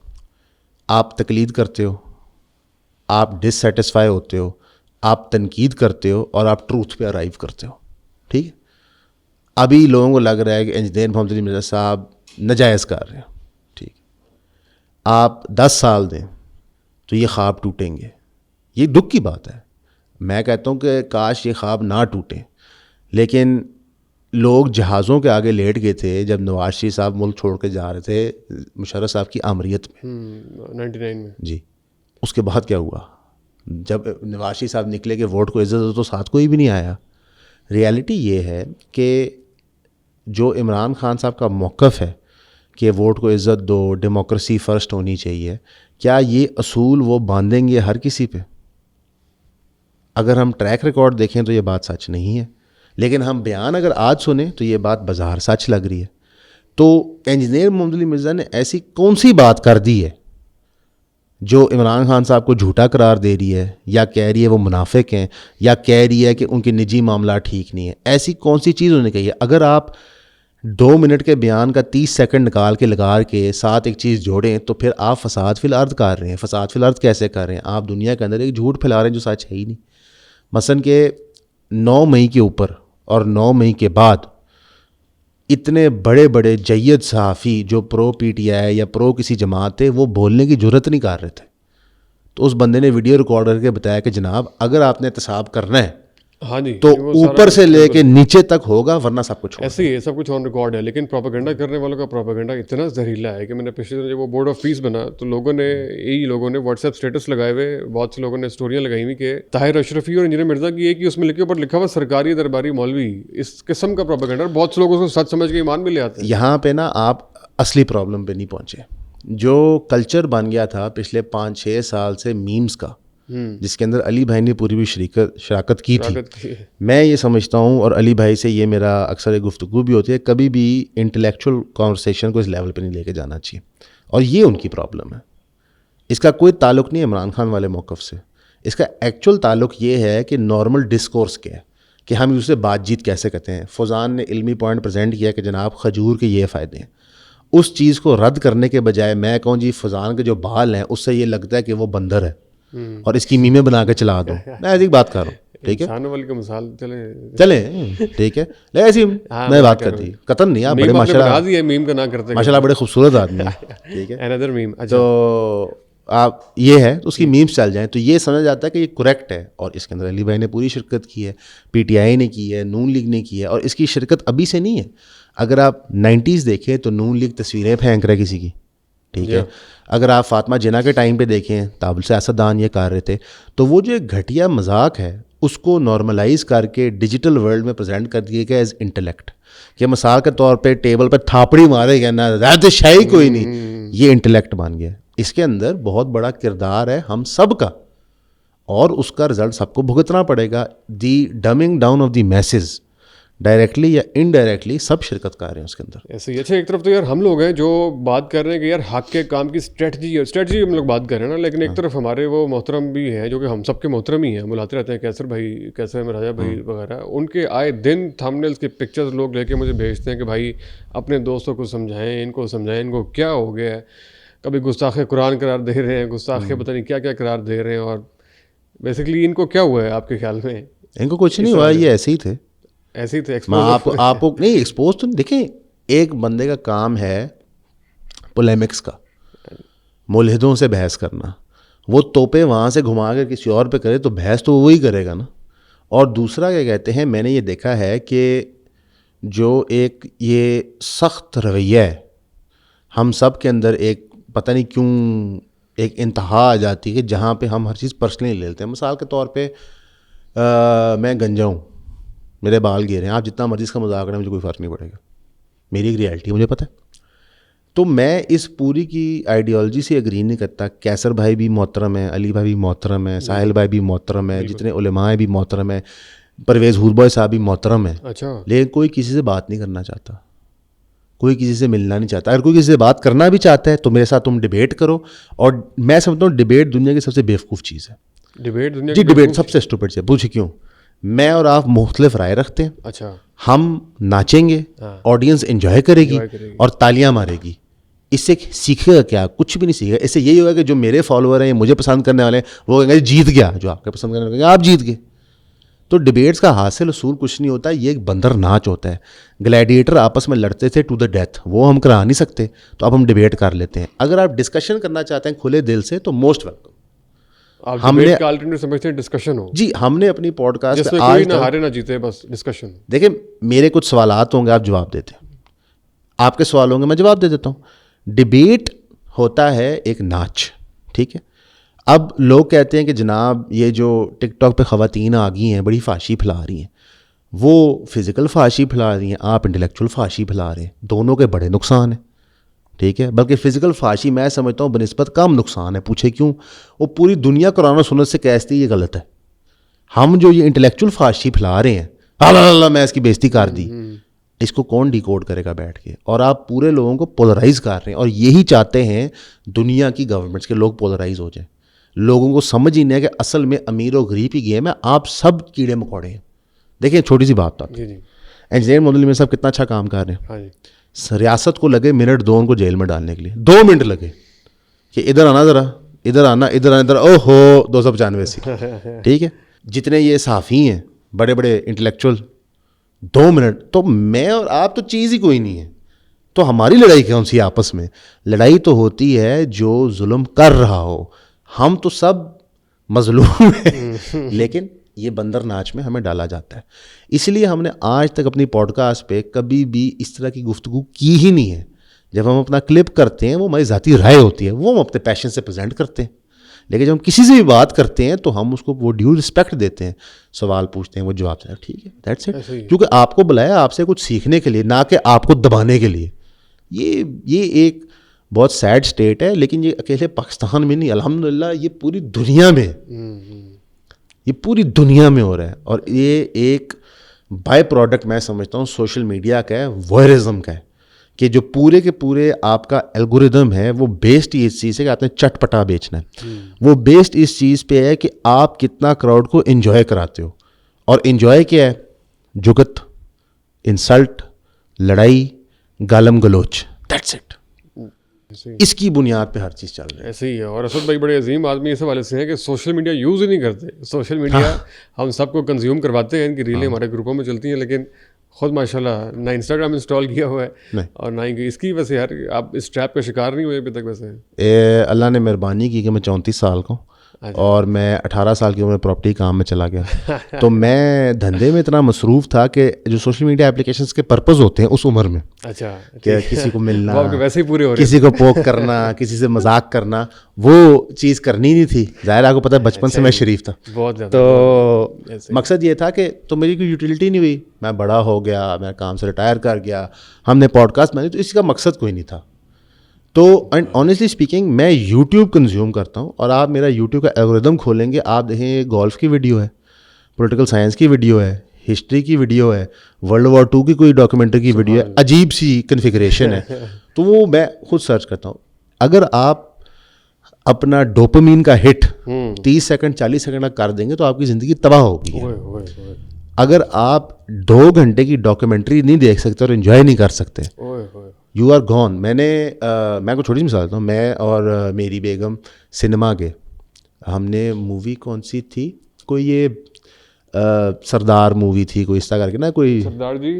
[SPEAKER 1] آپ تقلید کرتے ہو, آپ ڈسسیٹسفائی ہوتے ہو, آپ تنقید کرتے ہو, اور آپ ٹروتھ پہ ارائیو کرتے ہو. ٹھیک ہے, ابھی لوگوں کو لگ رہا ہے کہ انجینئر محمد علی مرزا صاحب ناجائز کر رہے ہیں. ٹھیک, آپ 10 سال دیں تو یہ خواب ٹوٹیں گے. یہ دکھ کی بات ہے. میں کہتا ہوں کہ کاش یہ خواب نہ ٹوٹیں, لیکن لوگ جہازوں کے آگے لیٹ گئے تھے جب نواز شریف صاحب ملک چھوڑ کے جا رہے تھے مشرف صاحب کی آمریت میں
[SPEAKER 2] 99 میں.
[SPEAKER 1] جی, اس کے بعد کیا ہوا؟ جب نواز شریف صاحب نکلے کہ ووٹ کو عزت دو تو ساتھ کوئی بھی نہیں آیا. ریالٹی یہ ہے کہ جو عمران خان صاحب کا موقف ہے کہ ووٹ کو عزت دو, ڈیموکریسی فرسٹ ہونی چاہیے, کیا یہ اصول وہ باندھیں گے ہر کسی پہ؟ اگر ہم ٹریک ریکارڈ دیکھیں تو یہ بات سچ نہیں ہے, لیکن ہم بیان اگر آج سنیں تو یہ بات بظاہر سچ لگ رہی ہے. تو انجینئر محمد علی مرزا نے ایسی کون سی بات کر دی ہے جو عمران خان صاحب کو جھوٹا قرار دے رہی ہے, یا کہہ رہی ہے وہ منافق ہیں, یا کہہ رہی ہے کہ ان کے نجی معاملات ٹھیک نہیں ہے؟ ایسی کون سی چیز انہوں نے کہی ہے؟ اگر آپ 2 منٹ کے بیان کا 30 سیکنڈ نکال کے لگا کے ساتھ ایک چیز جوڑیں تو پھر آپ فساد فی الارض کر رہے ہیں. فساد فی الارض کیسے کر رہے ہیں؟ آپ دنیا کے اندر ایک جھوٹ پھیلا رہے ہیں جو سچ ہے ہی نہیں. مثلاً کہ 9 مئی کے اوپر اور 9 مئی کے بعد اتنے بڑے بڑے جید صحافی جو پرو پی ٹی آئی یا پرو کسی جماعت تھے وہ بولنے کی جرت نہیں کر رہے تھے. تو اس بندے نے ویڈیو ریکارڈ کر کے بتایا کہ جناب اگر آپ نے احتساب کرنا ہے
[SPEAKER 2] ہاں جی,
[SPEAKER 1] تو اوپر سے لے کے نیچے تک ہوگا, ورنہ سب کچھ
[SPEAKER 2] ایسے ہی ہے, سب کچھ آن ریکارڈ ہے. لیکن پروپیگنڈا کرنے والوں کا پروپیگنڈا اتنا زہریلا ہے کہ میں نے پچھلے دن جب وہ بورڈ آف پیس بنا تو لوگوں نے واٹس ایپ اسٹیٹس لگائے ہوئے, بہت سے لوگوں نے اسٹوریاں لگائی ہوئی کہ طاہر اشرفی اور انجینئر مرزا کی ایک ہی اس میں اوپر لکھا ہوا سرکاری درباری مولوی. اس قسم کا پروپیگنڈا بہت سے لوگ اس کو سچ سمجھ کے ایمان بھی لے آتے ہیں.
[SPEAKER 1] یہاں پہ نا آپ اصلی پرابلم پہ نہیں پہنچے. جو کلچر بن گیا تھا پچھلے 5-6 سال سے میمز کا, جس کے اندر علی بھائی نے پوری بھی شراکت کی تھی. میں یہ سمجھتا ہوں, اور علی بھائی سے یہ میرا اکثر گفتگو بھی ہوتی ہے, کبھی بھی انٹلیکچوئل کانورسیشن کو اس لیول پہ نہیں لے کے جانا چاہیے, اور یہ ان کی پرابلم ہے. اس کا کوئی تعلق نہیں ہے عمران خان والے موقف سے. اس کا ایکچوئل تعلق یہ ہے کہ نارمل ڈسکورس کیا ہے, کہ ہم اسے بات چیت کیسے کرتے ہیں. فوزان نے علمی پوائنٹ پریزنٹ کیا کہ جناب کھجور کے یہ فائدے ہیں. اس چیز کو رد کرنے کے بجائے میں کہوں جی فوزان کے جو بال ہیں اس سے یہ لگتا ہے کہ وہ بندر ہے اور اس کی میمیں بنا کے چلا دو. میں ایسی بات کر رہا ہوں, ٹھیک ہے, چلیں ٹھیک ہے, ایسی میں بات کر دی قطن نہیں. آپ بڑے ماشاء اللہ بڑے خوبصورت آدمی ہیں, ٹھیک ہے, تو آپ یہ ہے تو اس کی میمس چل جائیں تو یہ سمجھ جاتا ہے کہ یہ کریکٹ ہے. اور اس کے اندر علی بھائی نے پوری شرکت کی ہے, پی ٹی آئی نے کی ہے, نون لیگ نے کی ہے, اور اس کی شرکت ابھی سے نہیں ہے. اگر آپ 90s دیکھیں تو نون لیگ تصویریں پھینک رہے کسی کی, ٹھیک ہے. اگر آپ فاطمہ جناح کے ٹائم پہ دیکھیں تابل سیاستدان یہ کر رہے تھے. تو وہ جو ایک گھٹیا مذاق ہے اس کو نارملائز کر کے ڈیجیٹل ورلڈ میں پریزنٹ کر دیا گیا ایز انٹلیکٹ, کہ مثال کے طور پہ ٹیبل پہ تھاپڑی مارے گیا نا ذات شاہی کوئی نہیں, یہ انٹلیکٹ بن گیا. اس کے اندر بہت بڑا کردار ہے ہم سب کا, اور اس کا رزلٹ سب کو بھگتنا پڑے گا. The dumbing down of the masses directly یا انڈائریکٹلی سب شرکت کر رہے ہیں اس کے اندر.
[SPEAKER 2] ایسے ہی. اچھا ایک طرف تو یار ہم لوگ ہیں جو بات کر رہے ہیں کہ یار حق کے کام کی اسٹریٹجی ہم لوگ بات کر رہے ہیں نا, لیکن ایک طرف ہمارے وہ محترم بھی ہیں جو کہ ہم سب کے محترم ہی ہیں, بلاتے رہتے ہیں کیسر بھائی, کیسر راجا بھائی وغیرہ. ان کے آئے دن تھمبنیلز کی پکچرز لوگ لے کے مجھے بھیجتے ہیں کہ بھائی اپنے دوستوں کو سمجھائیں, ان کو کیا ہو گیا ہے. کبھی گستاخ قرآن قرار دے رہے ہیں, گستاخ پتہ نہیں کیا کیا قرار دے رہے ہیں, اور بیسکلی ان کو کیا ہوا ہے آپ کے خیال میں؟
[SPEAKER 1] ان کو کچھ نہیں ہوا, یہ ایسے ہی تھے.
[SPEAKER 2] ایسے ہی تھے.
[SPEAKER 1] میں آپ کو نہیں ایکسپوز تو دیکھیں, ایک بندے کا کام ہے پولیمکس کا, ملحدوں سے بحث کرنا. وہ توپے وہاں سے گھما کر کسی اور پہ کرے تو بحث تو وہی کرے گا نا. اور دوسرا کیا کہتے ہیں, میں نے یہ دیکھا ہے کہ جو ایک یہ سخت رویہ ہے ہم سب کے اندر, ایک پتہ نہیں کیوں ایک انتہا آ جاتی ہے جہاں پہ ہم ہر چیز پرسنلی لے لیتے ہیں. مثال کے طور پہ میں گنجا ہوں, میرے بال گرے ہیں, آپ جتنا مرضی اس کا مذاق کریں مجھے کوئی فرق نہیں پڑے گا, میری ایک ریالٹی مجھے پتہ ہے. تو میں اس پوری کی آئیڈیالوجی سے اگری نہیں کرتا. کیسر بھائی بھی محترم ہے, علی بھائی بھی محترم ہے, ساحل بھائی بھی محترم ہے, جتنے علماء بھی محترم ہے, پرویز حوربوائے صاحب بھی محترم ہے.
[SPEAKER 2] اچھا.
[SPEAKER 1] لیکن کوئی کسی سے بات نہیں کرنا چاہتا, کوئی کسی سے ملنا نہیں چاہتا. اگر کوئی کسی سے بات کرنا بھی چاہتا ہے تو میرے ساتھ تم ڈیبیٹ کرو. اور میں سمجھتا ہوں ڈیبیٹ دنیا کی سب سے بیوقوف چیز ہے. ڈیبیٹ سب سے اسٹوپڈ چیز ہے. پوچھے کیوں؟ میں اور آپ مختلف رائے رکھتے ہیں.
[SPEAKER 2] اچھا.
[SPEAKER 1] ہم ناچیں گے, آڈینس انجوائے کرے گی اور تالیاں مارے گی. اس سے سیکھے گا کیا؟ کچھ بھی نہیں سیکھے گا. اس سے یہی ہوگا کہ جو میرے فالوور ہیں, مجھے پسند کرنے والے ہیں, وہ کہیں گے جیت گیا. جو آپ کے پسند کرنے والے کہیں گے آپ جیت گئے. تو ڈیبیٹس کا حاصل اصول کچھ نہیں ہوتا, یہ ایک بندر ناچ ہوتا ہے. گلیڈیٹر آپس میں لڑتے تھے ٹو دا ڈیتھ, وہ ہم کرا نہیں سکتے, تو اب ہم ڈیبیٹ کر لیتے ہیں. اگر آپ ڈسکشن کرنا چاہتے ہیں کھلے دل سے تو موسٹ ویلکم.
[SPEAKER 2] ہم نے سمجھتے ہیں ڈسکشن ہو.
[SPEAKER 1] جی, ہم نے اپنی پوڈ کاسٹ
[SPEAKER 2] پہ آج نہ ہارے نہ جیتے, بس ڈسکشن.
[SPEAKER 1] دیکھیں میرے کچھ سوالات ہوں گے, آپ جواب دیتے ہیں, آپ کے سوال ہوں گے میں جواب دے دیتا ہوں. ڈیبیٹ ہوتا ہے ایک ناچ, ٹھیک ہے. اب لوگ کہتے ہیں کہ جناب یہ جو ٹک ٹاک پہ خواتین آ گئی ہیں بڑی فحاشی پھیلا رہی ہیں, وہ فزیکل فحاشی پھیلا رہی ہیں, آپ انٹلیکچوئل فحاشی پھیلا رہے ہیں. دونوں کے بڑے نقصان ہیں, ٹھیک ہے. بلکہ فزیکل فحاشی میں سمجھتا ہوں بنسبت کم نقصان ہے. پوچھے کیوں؟ وہ پوری دنیا قرآن و سنت سے کہتی ہے یہ غلط ہے. ہم جو یہ انٹلیکچوئل فحاشی پھیلا رہے ہیں, اللہ میں اس کی بےزتی کر دی, اس کو کون ڈیکوڈ کرے گا بیٹھ کے؟ اور آپ پورے لوگوں کو پولرائز کر رہے ہیں. اور یہی چاہتے ہیں دنیا کی گورنمنٹس کے لوگ پولرائز ہو جائیں. لوگوں کو سمجھ ہی نہیں ہے کہ اصل میں امیر و غریب کی گیم ہے, آپ سب کیڑے مکوڑے ہیں. دیکھیں چھوٹی سی بات آپ, انجینئر محمد علی صاحب کتنا اچھا کام کر رہے ہیں. ریاست کو لگے منٹ 2 ان کو جیل میں ڈالنے کے لیے, 2 منٹ لگے کہ ادھر آنا, ذرا ادھر آنا, ادھر آنا, ادھر, او ہو 295 سی, ٹھیک ہے. جتنے یہ صحافی ہیں بڑے بڑے انٹلیکچوئل, 2 منٹ. تو میں اور آپ تو چیز ہی کوئی نہیں ہے. تو ہماری لڑائی کون سی آپس میں؟ لڑائی تو ہوتی ہے جو ظلم کر رہا ہو. ہم تو سب مظلوم ہیں, لیکن یہ بندر ناچ میں ہمیں ڈالا جاتا ہے. اس لیے ہم نے آج تک اپنی پوڈ کاسٹ پہ کبھی بھی اس طرح کی گفتگو کی ہی نہیں ہے. جب ہم اپنا کلپ کرتے ہیں وہ ہماری ذاتی رائے ہوتی ہے, وہ ہم اپنے پیشن سے پریزنٹ کرتے ہیں. لیکن جب ہم کسی سے بھی بات کرتے ہیں تو ہم اس کو وہ ڈیو رسپیکٹ دیتے ہیں. سوال پوچھتے ہیں, وہ جواب دیتے ہیں, ٹھیک ہے, دیٹس اٹ. کیونکہ آپ کو بلایا آپ سے کچھ سیکھنے کے لیے, نہ کہ آپ کو دبانے کے لیے. یہ ایک بہت سیڈ اسٹیٹ ہے, لیکن یہ اکیلے پاکستان میں نہیں, الحمدللہ یہ پوری دنیا میں, یہ پوری دنیا میں ہو رہا ہے. اور یہ ایک بائی پروڈکٹ میں سمجھتا ہوں سوشل میڈیا کا ہے, وائرزم کا ہے, کہ جو پورے کے پورے آپ کا الگوریدم ہے وہ بیسڈ اس چیز ہے کہ آپ نے چٹ پٹا بیچنا ہے. وہ بیسڈ اس چیز پہ ہے کہ آپ کتنا کراؤڈ کو انجوائے کراتے ہو. اور انجوائے کیا ہے؟ جگت, انسلٹ, لڑائی, گالم گلوچ, دیٹس اٹ. اس کی بنیاد پہ ہر چیز چل رہی ہے.
[SPEAKER 2] ایسے ہی ہے. اور اسد بھائی بڑے عظیم آدمی اس حوالے سے ہیں کہ سوشل میڈیا یوز ہی نہیں کرتے. سوشل میڈیا ہم سب کو کنزیوم کرواتے ہیں, ان کی ریلیں ہمارے گروپوں میں چلتی ہیں, لیکن خود ماشاءاللہ نہ انسٹاگرام انسٹال کیا ہوا ہے اور نہ ہی اس کی. ویسے یار آپ اس ٹریپ کا شکار نہیں ہوئے ابھی تک؟ ویسے
[SPEAKER 1] اللہ نے مہربانی کی کہ میں 34 سال کا ہوں اور میں 18 سال کی عمر میں پراپرٹی کام میں چلا گیا. تو میں دھندے میں اتنا مصروف تھا کہ جو سوشل میڈیا اپلیکیشنس کے پرپز ہوتے ہیں اس عمر میں,
[SPEAKER 2] اچھا,
[SPEAKER 1] کہ کسی کو ملنا,
[SPEAKER 2] ویسے ہی پورے ہو رہے,
[SPEAKER 1] کسی کو پوک کرنا, کسی سے مذاق کرنا, وہ چیز کرنی نہیں تھی. ظاہر آپ کو پتہ ہے بچپن سے میں شریف تھا
[SPEAKER 2] بہت زیادہ.
[SPEAKER 1] تو مقصد یہ تھا کہ تو میری کوئی یوٹیلٹی نہیں ہوئی, میں بڑا ہو گیا, میں کام سے ریٹائر کر گیا, ہم نے پوڈ کاسٹ میں, تو اس کا مقصد کوئی نہیں تھا. تو اینڈ آنیسٹلی اسپیکنگ میں یوٹیوب کنزیوم کرتا ہوں, اور آپ میرا یوٹیوب کا الگوریدم کھولیں گے, آپ دیکھیں گولف کی ویڈیو ہے, پولیٹیکل سائنس کی ویڈیو ہے, ہسٹری کی ویڈیو ہے, ورلڈ وار 2 کی کوئی ڈاکیومنٹری کی ویڈیو ہے, عجیب سی کنفیگریشن ہے, تو وہ میں خود سرچ کرتا ہوں. اگر آپ اپنا ڈوپامین کا ہٹ 30 سیکنڈ 40 سیکنڈ کا کر دیں گے تو آپ کی زندگی تباہ ہوگی. اگر آپ 2 گھنٹے کی ڈاکیومنٹری نہیں دیکھ سکتے اور انجوائے نہیں کر سکتے, یو آر گون. میں کو چھوٹی سی مثال دیتا ہوں. میں اور میری بیگم سنیما گئے, ہم نے مووی کون سی تھی, کوئی یہ سردار مووی تھی کوئی اس طرح کر کے نا, کوئی
[SPEAKER 2] سردار جی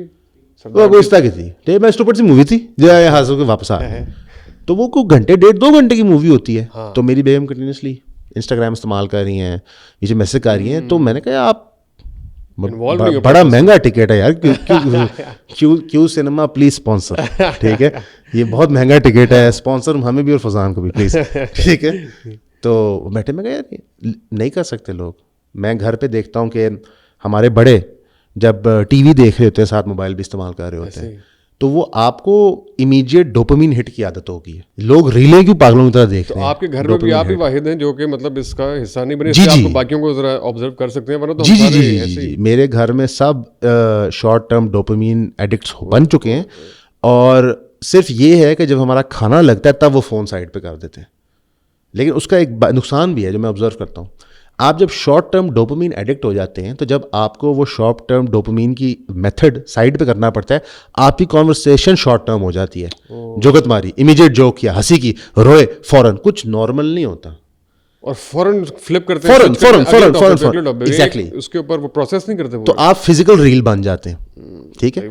[SPEAKER 1] کوئی اس طرح کی تھی, میں اسٹوپڈ سی مووی تھی جو یہاں سے واپس آ گئے. تو وہ کوئی گھنٹے 1.5-2 گھنٹے کی مووی ہوتی ہے. تو میری بیگم کنٹینیوسلی انسٹاگرام استعمال کر رہی ہیں, یہ جو میسج کر رہی ہیں, تو میں نے کہا آپ بڑا مہنگا ٹکٹ ہے یار, کیوں سنیما پلیز اسپانسر, ٹھیک ہے, یہ بہت مہنگا ٹکٹ ہے, اسپانسر ہمیں بھی اور فضان کو بھی پلیز, ٹھیک ہے. تو بیٹھے میں کہا یار نہیں کر سکتے لوگ. میں گھر پہ دیکھتا ہوں کہ ہمارے بڑے جب ٹی وی دیکھ رہے ہوتے ہیں ساتھ موبائل بھی استعمال کر رہے ہوتے ہیں, تو وہ آپ کو امیجیٹ ڈوپامین ہٹ کی عادت ہوگی ہے. لوگ ریلیں کیوں پاگلوں کی طرح دیکھ رہے ہیں.
[SPEAKER 2] آپ کے گھر میں بھی آپ ہی واحد ہیں جو کہ مطلب اس کا حصہ نہیں بنے, آپ کو باقیوں کو ذرا آبزرو کر سکتے ہیں, ورنہ تو
[SPEAKER 1] جی میرے گھر میں سب شارٹ ٹرم ڈوپامین ایڈکٹس بن چکے ہیں, اور صرف یہ ہے کہ جب ہمارا کھانا لگتا ہے تب وہ فون سائڈ پہ کر دیتے ہیں. لیکن اس کا ایک نقصان بھی ہے جو میں آبزرو کرتا ہوں. آپ جب شارٹ ٹرم ڈوپامین ایڈکٹ ہو جاتے ہیں تو جب آپ کو وہ شارٹ ٹرم ڈوپامین کی میتھڈ سائڈ پہ کرنا پڑتا ہے, آپ کی کانورسیشن شارٹ ٹرم ہو جاتی ہے. جوگت ماری, امیجیٹ جوک کیا, ہنسی کی, روئے, فوراً کچھ نارمل نہیں ہوتا,
[SPEAKER 2] اور فوراً فلپ کرتے ہیں,
[SPEAKER 1] فوراً ایگزیکٹلی
[SPEAKER 2] اس کے اوپر وہ پروسیس نہیں کرتے,
[SPEAKER 1] تو آپ فزیکل ریل بن جاتے ہیں. ٹھیک ہے,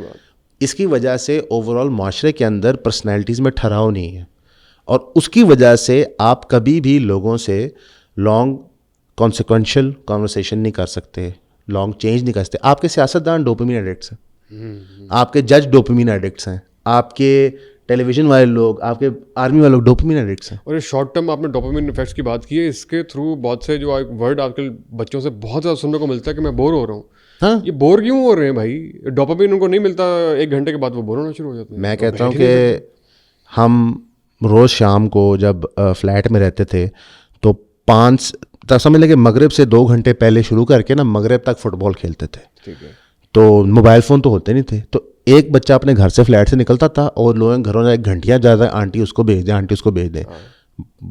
[SPEAKER 1] اس کی وجہ سے اوور آل معاشرے کے اندر پرسنالٹیز میں ٹھہراؤ نہیں ہے, اور اس کی وجہ سے آپ کبھی بھی لوگوں سے لانگ کانسیکوینشل کانورسیشن نہیں کر سکتے, لانگ چینج نہیں کر سکتے. آپ کے سیاستدان ڈوپامین ایڈکٹس ہیں, آپ کے جج ڈوپامین ایڈکٹس ہیں, آپ کے ٹیلی ویژن والے لوگ, آپ کے آرمی والے لوگ ڈوپامین ایڈکٹس ہیں.
[SPEAKER 2] اور یہ شارٹ ٹرم آپ نے ڈوپامین افیکٹس کی بات کی ہے, اس کے تھرو بہت سے جو ورڈ آج کل بچوں سے بہت زیادہ سننے کو ملتا ہے کہ میں بور ہو رہا ہوں.
[SPEAKER 1] ہاں,
[SPEAKER 2] یہ بور کیوں ہو رہے ہیں بھائی؟ ڈوپامین ان کو نہیں ملتا, 1 گھنٹے کے بعد وہ بور ہونا شروع ہو جاتے ہیں.
[SPEAKER 1] میں کہتا ہوں کہ ہم روز شام کو جب فلیٹ میں رہتے تھے تو 5 سمجھ لیں کہ مغرب سے 2 گھنٹے پہلے شروع کر کے نا مغرب تک فٹ بال کھیلتے تھے.
[SPEAKER 2] ٹھیک ہے,
[SPEAKER 1] تو موبائل فون تو ہوتے نہیں تھے, تو ایک بچہ اپنے گھر سے فلیٹ سے نکلتا تھا اور لوگ گھروں میں گھنٹیاں زیادہ, آنٹی اس کو بھیج دیں, آنٹی اس کو بھیج دیں,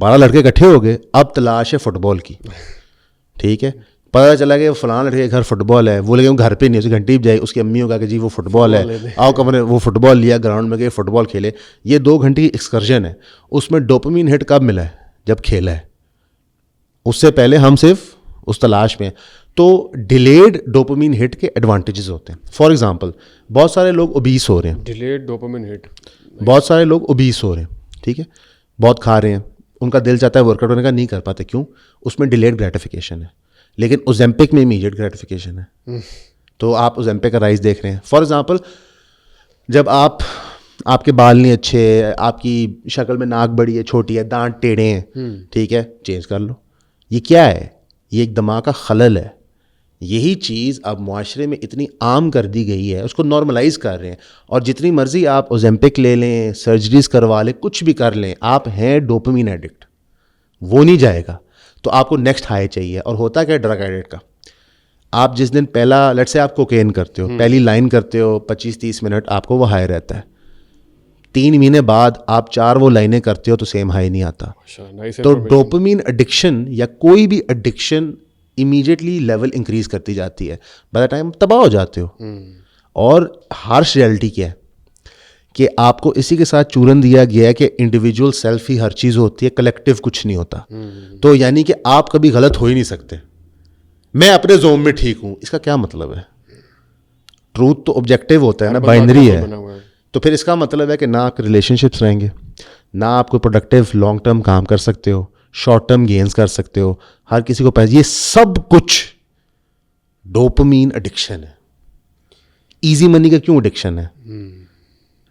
[SPEAKER 1] 12 لڑکے اکٹھے ہو گئے, اب تلاش ہے فٹ بال کی. ٹھیک ہے, پتہ چلا کہ فلاں لڑکے کے گھر فٹ بال ہے, وہ لیکن گھر پہ نہیں, اس کی گھنٹی بجائی, اس کی امی ہوگا کہ جی وہ فٹ بال ہے, آؤ کمرے, وہ فٹ بال لیا, گراؤنڈ میں گئے, فٹ بال کھیلے. یہ 2 گھنٹے کی ایکسکرشن ہے, اس میں ڈوپامین ہٹ کب ملا ہے؟ جب کھیلا ہے. اس سے پہلے ہم صرف اس تلاش میں. تو ڈیلیڈ ڈوپامین ہٹ کے ایڈوانٹیجز ہوتے ہیں. فار ایگزامپل, بہت سارے لوگ اوبیس ہو رہے ہیں,
[SPEAKER 2] ڈیلیڈ ڈوپامین ہٹ,
[SPEAKER 1] بہت سارے لوگ اوبیس ہو رہے ہیں, ٹھیک ہے, بہت کھا رہے ہیں, ان کا دل چاہتا ہے ورک آؤٹ ہونے کا, نہیں کر پاتے. کیوں؟ اس میں ڈیلیڈ گریٹیفیکیشن ہے. لیکن اوزیمپک میں امیجیٹ گریٹیفیکیشن ہے. تو آپ اوزیمپک کا رائز دیکھ رہے ہیں. فار ایگزامپل, جب آپ کے بال نہیں اچھے, آپ کی شکل میں ناک بڑی ہے, چھوٹی ہے, دانت ٹیڑھے ہیں, ٹھیک ہے, چینج کر لو. یہ کیا ہے؟ یہ ایک دماغ کا خلل ہے. یہی چیز اب معاشرے میں اتنی عام کر دی گئی ہے, اس کو نارملائز کر رہے ہیں, اور جتنی مرضی آپ اوزیمپک لے لیں, سرجریز کروا لیں, کچھ بھی کر لیں, آپ ہیں ڈوپامین ایڈکٹ, وہ نہیں جائے گا. تو آپ کو نیکسٹ ہائی چاہیے. اور ہوتا کیا ڈرگ ایڈکٹ کا, آپ جس دن پہلا لیٹ سے آپ کوکین کرتے ہو, پہلی لائن کرتے ہو, 25-30 منٹ آپ کو وہ ہائی رہتا ہے. 3 مہینے بعد آپ 4 وہ لائنیں کرتے ہو تو سیم ہائی نہیں آتا. تو ڈوپامین ایڈکشن یا کوئی بھی ایڈکشن امیجیٹلی لیول انکریز کرتی جاتی ہے, بائی دا ٹائم تباہ ہو جاتے ہو. اور ہارش ریئلٹی کیا ہے کہ آپ کو اسی کے ساتھ چورن دیا گیا ہے کہ انڈیویجول سیلف ہی ہر چیز ہوتی ہے, کلیکٹیو کچھ نہیں ہوتا. تو یعنی کہ آپ کبھی غلط ہو ہی نہیں سکتے. میں اپنے زوم میں ٹھیک ہوں, اس کا کیا مطلب ہے؟ ٹروتھ تو آبجیکٹیو ہوتا ہے نا, بائنری ہے. تو پھر اس کا مطلب ہے کہ نہ آپ کے ریلیشن شپس رہیں گے, نہ آپ کو پروڈکٹیو لانگ ٹرم کام کر سکتے ہو, شارٹ ٹرم گینز کر سکتے ہو, ہر کسی کو پیسے. یہ سب کچھ ڈوپامین ایڈکشن ہے. ایزی منی کا کیوں ایڈکشن ہے؟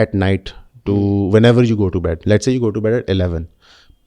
[SPEAKER 1] at night to whenever you go to bed, let's say you go to bed at 11,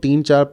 [SPEAKER 1] 3, 4,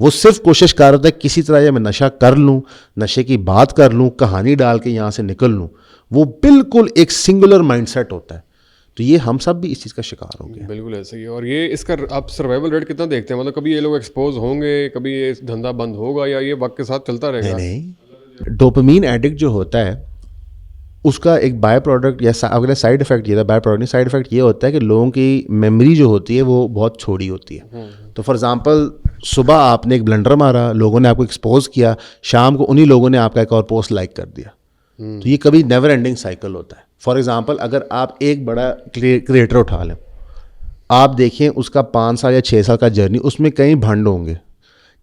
[SPEAKER 1] وہ صرف کوشش کر رہا ہے کسی طرح میں نشہ کر لوں, نشے کی بات کر لوں, کہانی ڈال کے یہاں سے نکل لوں. وہ بالکل ایک سنگولر مائنڈ سیٹ ہوتا ہے. تو یہ ہم سب بھی اس چیز کا شکار ہو گئے.
[SPEAKER 2] بالکل ایسا ہی ہے. اور یہ اس کا آپ سروائیول ریٹ کتنا دیکھتے ہیں؟ مطلب کبھی یہ لوگ ایکسپوز ہوں گے, کبھی یہ دھندا بند ہوگا, یا یہ وقت کے ساتھ چلتا رہے گا؟
[SPEAKER 1] نہیں, ڈوپامین ایڈکٹ جو ہوتا ہے اس کا ایک بائی پروڈکٹ یا اگلا سائڈ افیکٹ یہ تھا, بائی پروڈکٹ سائڈ افیکٹ یہ ہوتا ہے کہ لوگوں کی میموری جو ہوتی ہے وہ بہت چھوٹی ہوتی ہے. تو فار ایگزامپل صبح آپ نے ایک بلنڈر مارا, لوگوں نے آپ کو ایکسپوز کیا, شام کو انہی لوگوں نے آپ کا ایک اور پوسٹ لائک کر دیا. تو یہ کبھی نیور اینڈنگ سائیکل ہوتا ہے. فار ایگزامپل اگر آپ ایک بڑا کریٹر اٹھا لیں, آپ دیکھیں اس کا 5 سال یا 6 سال کا جرنی, اس میں کئی بھنڈ ہوں گے,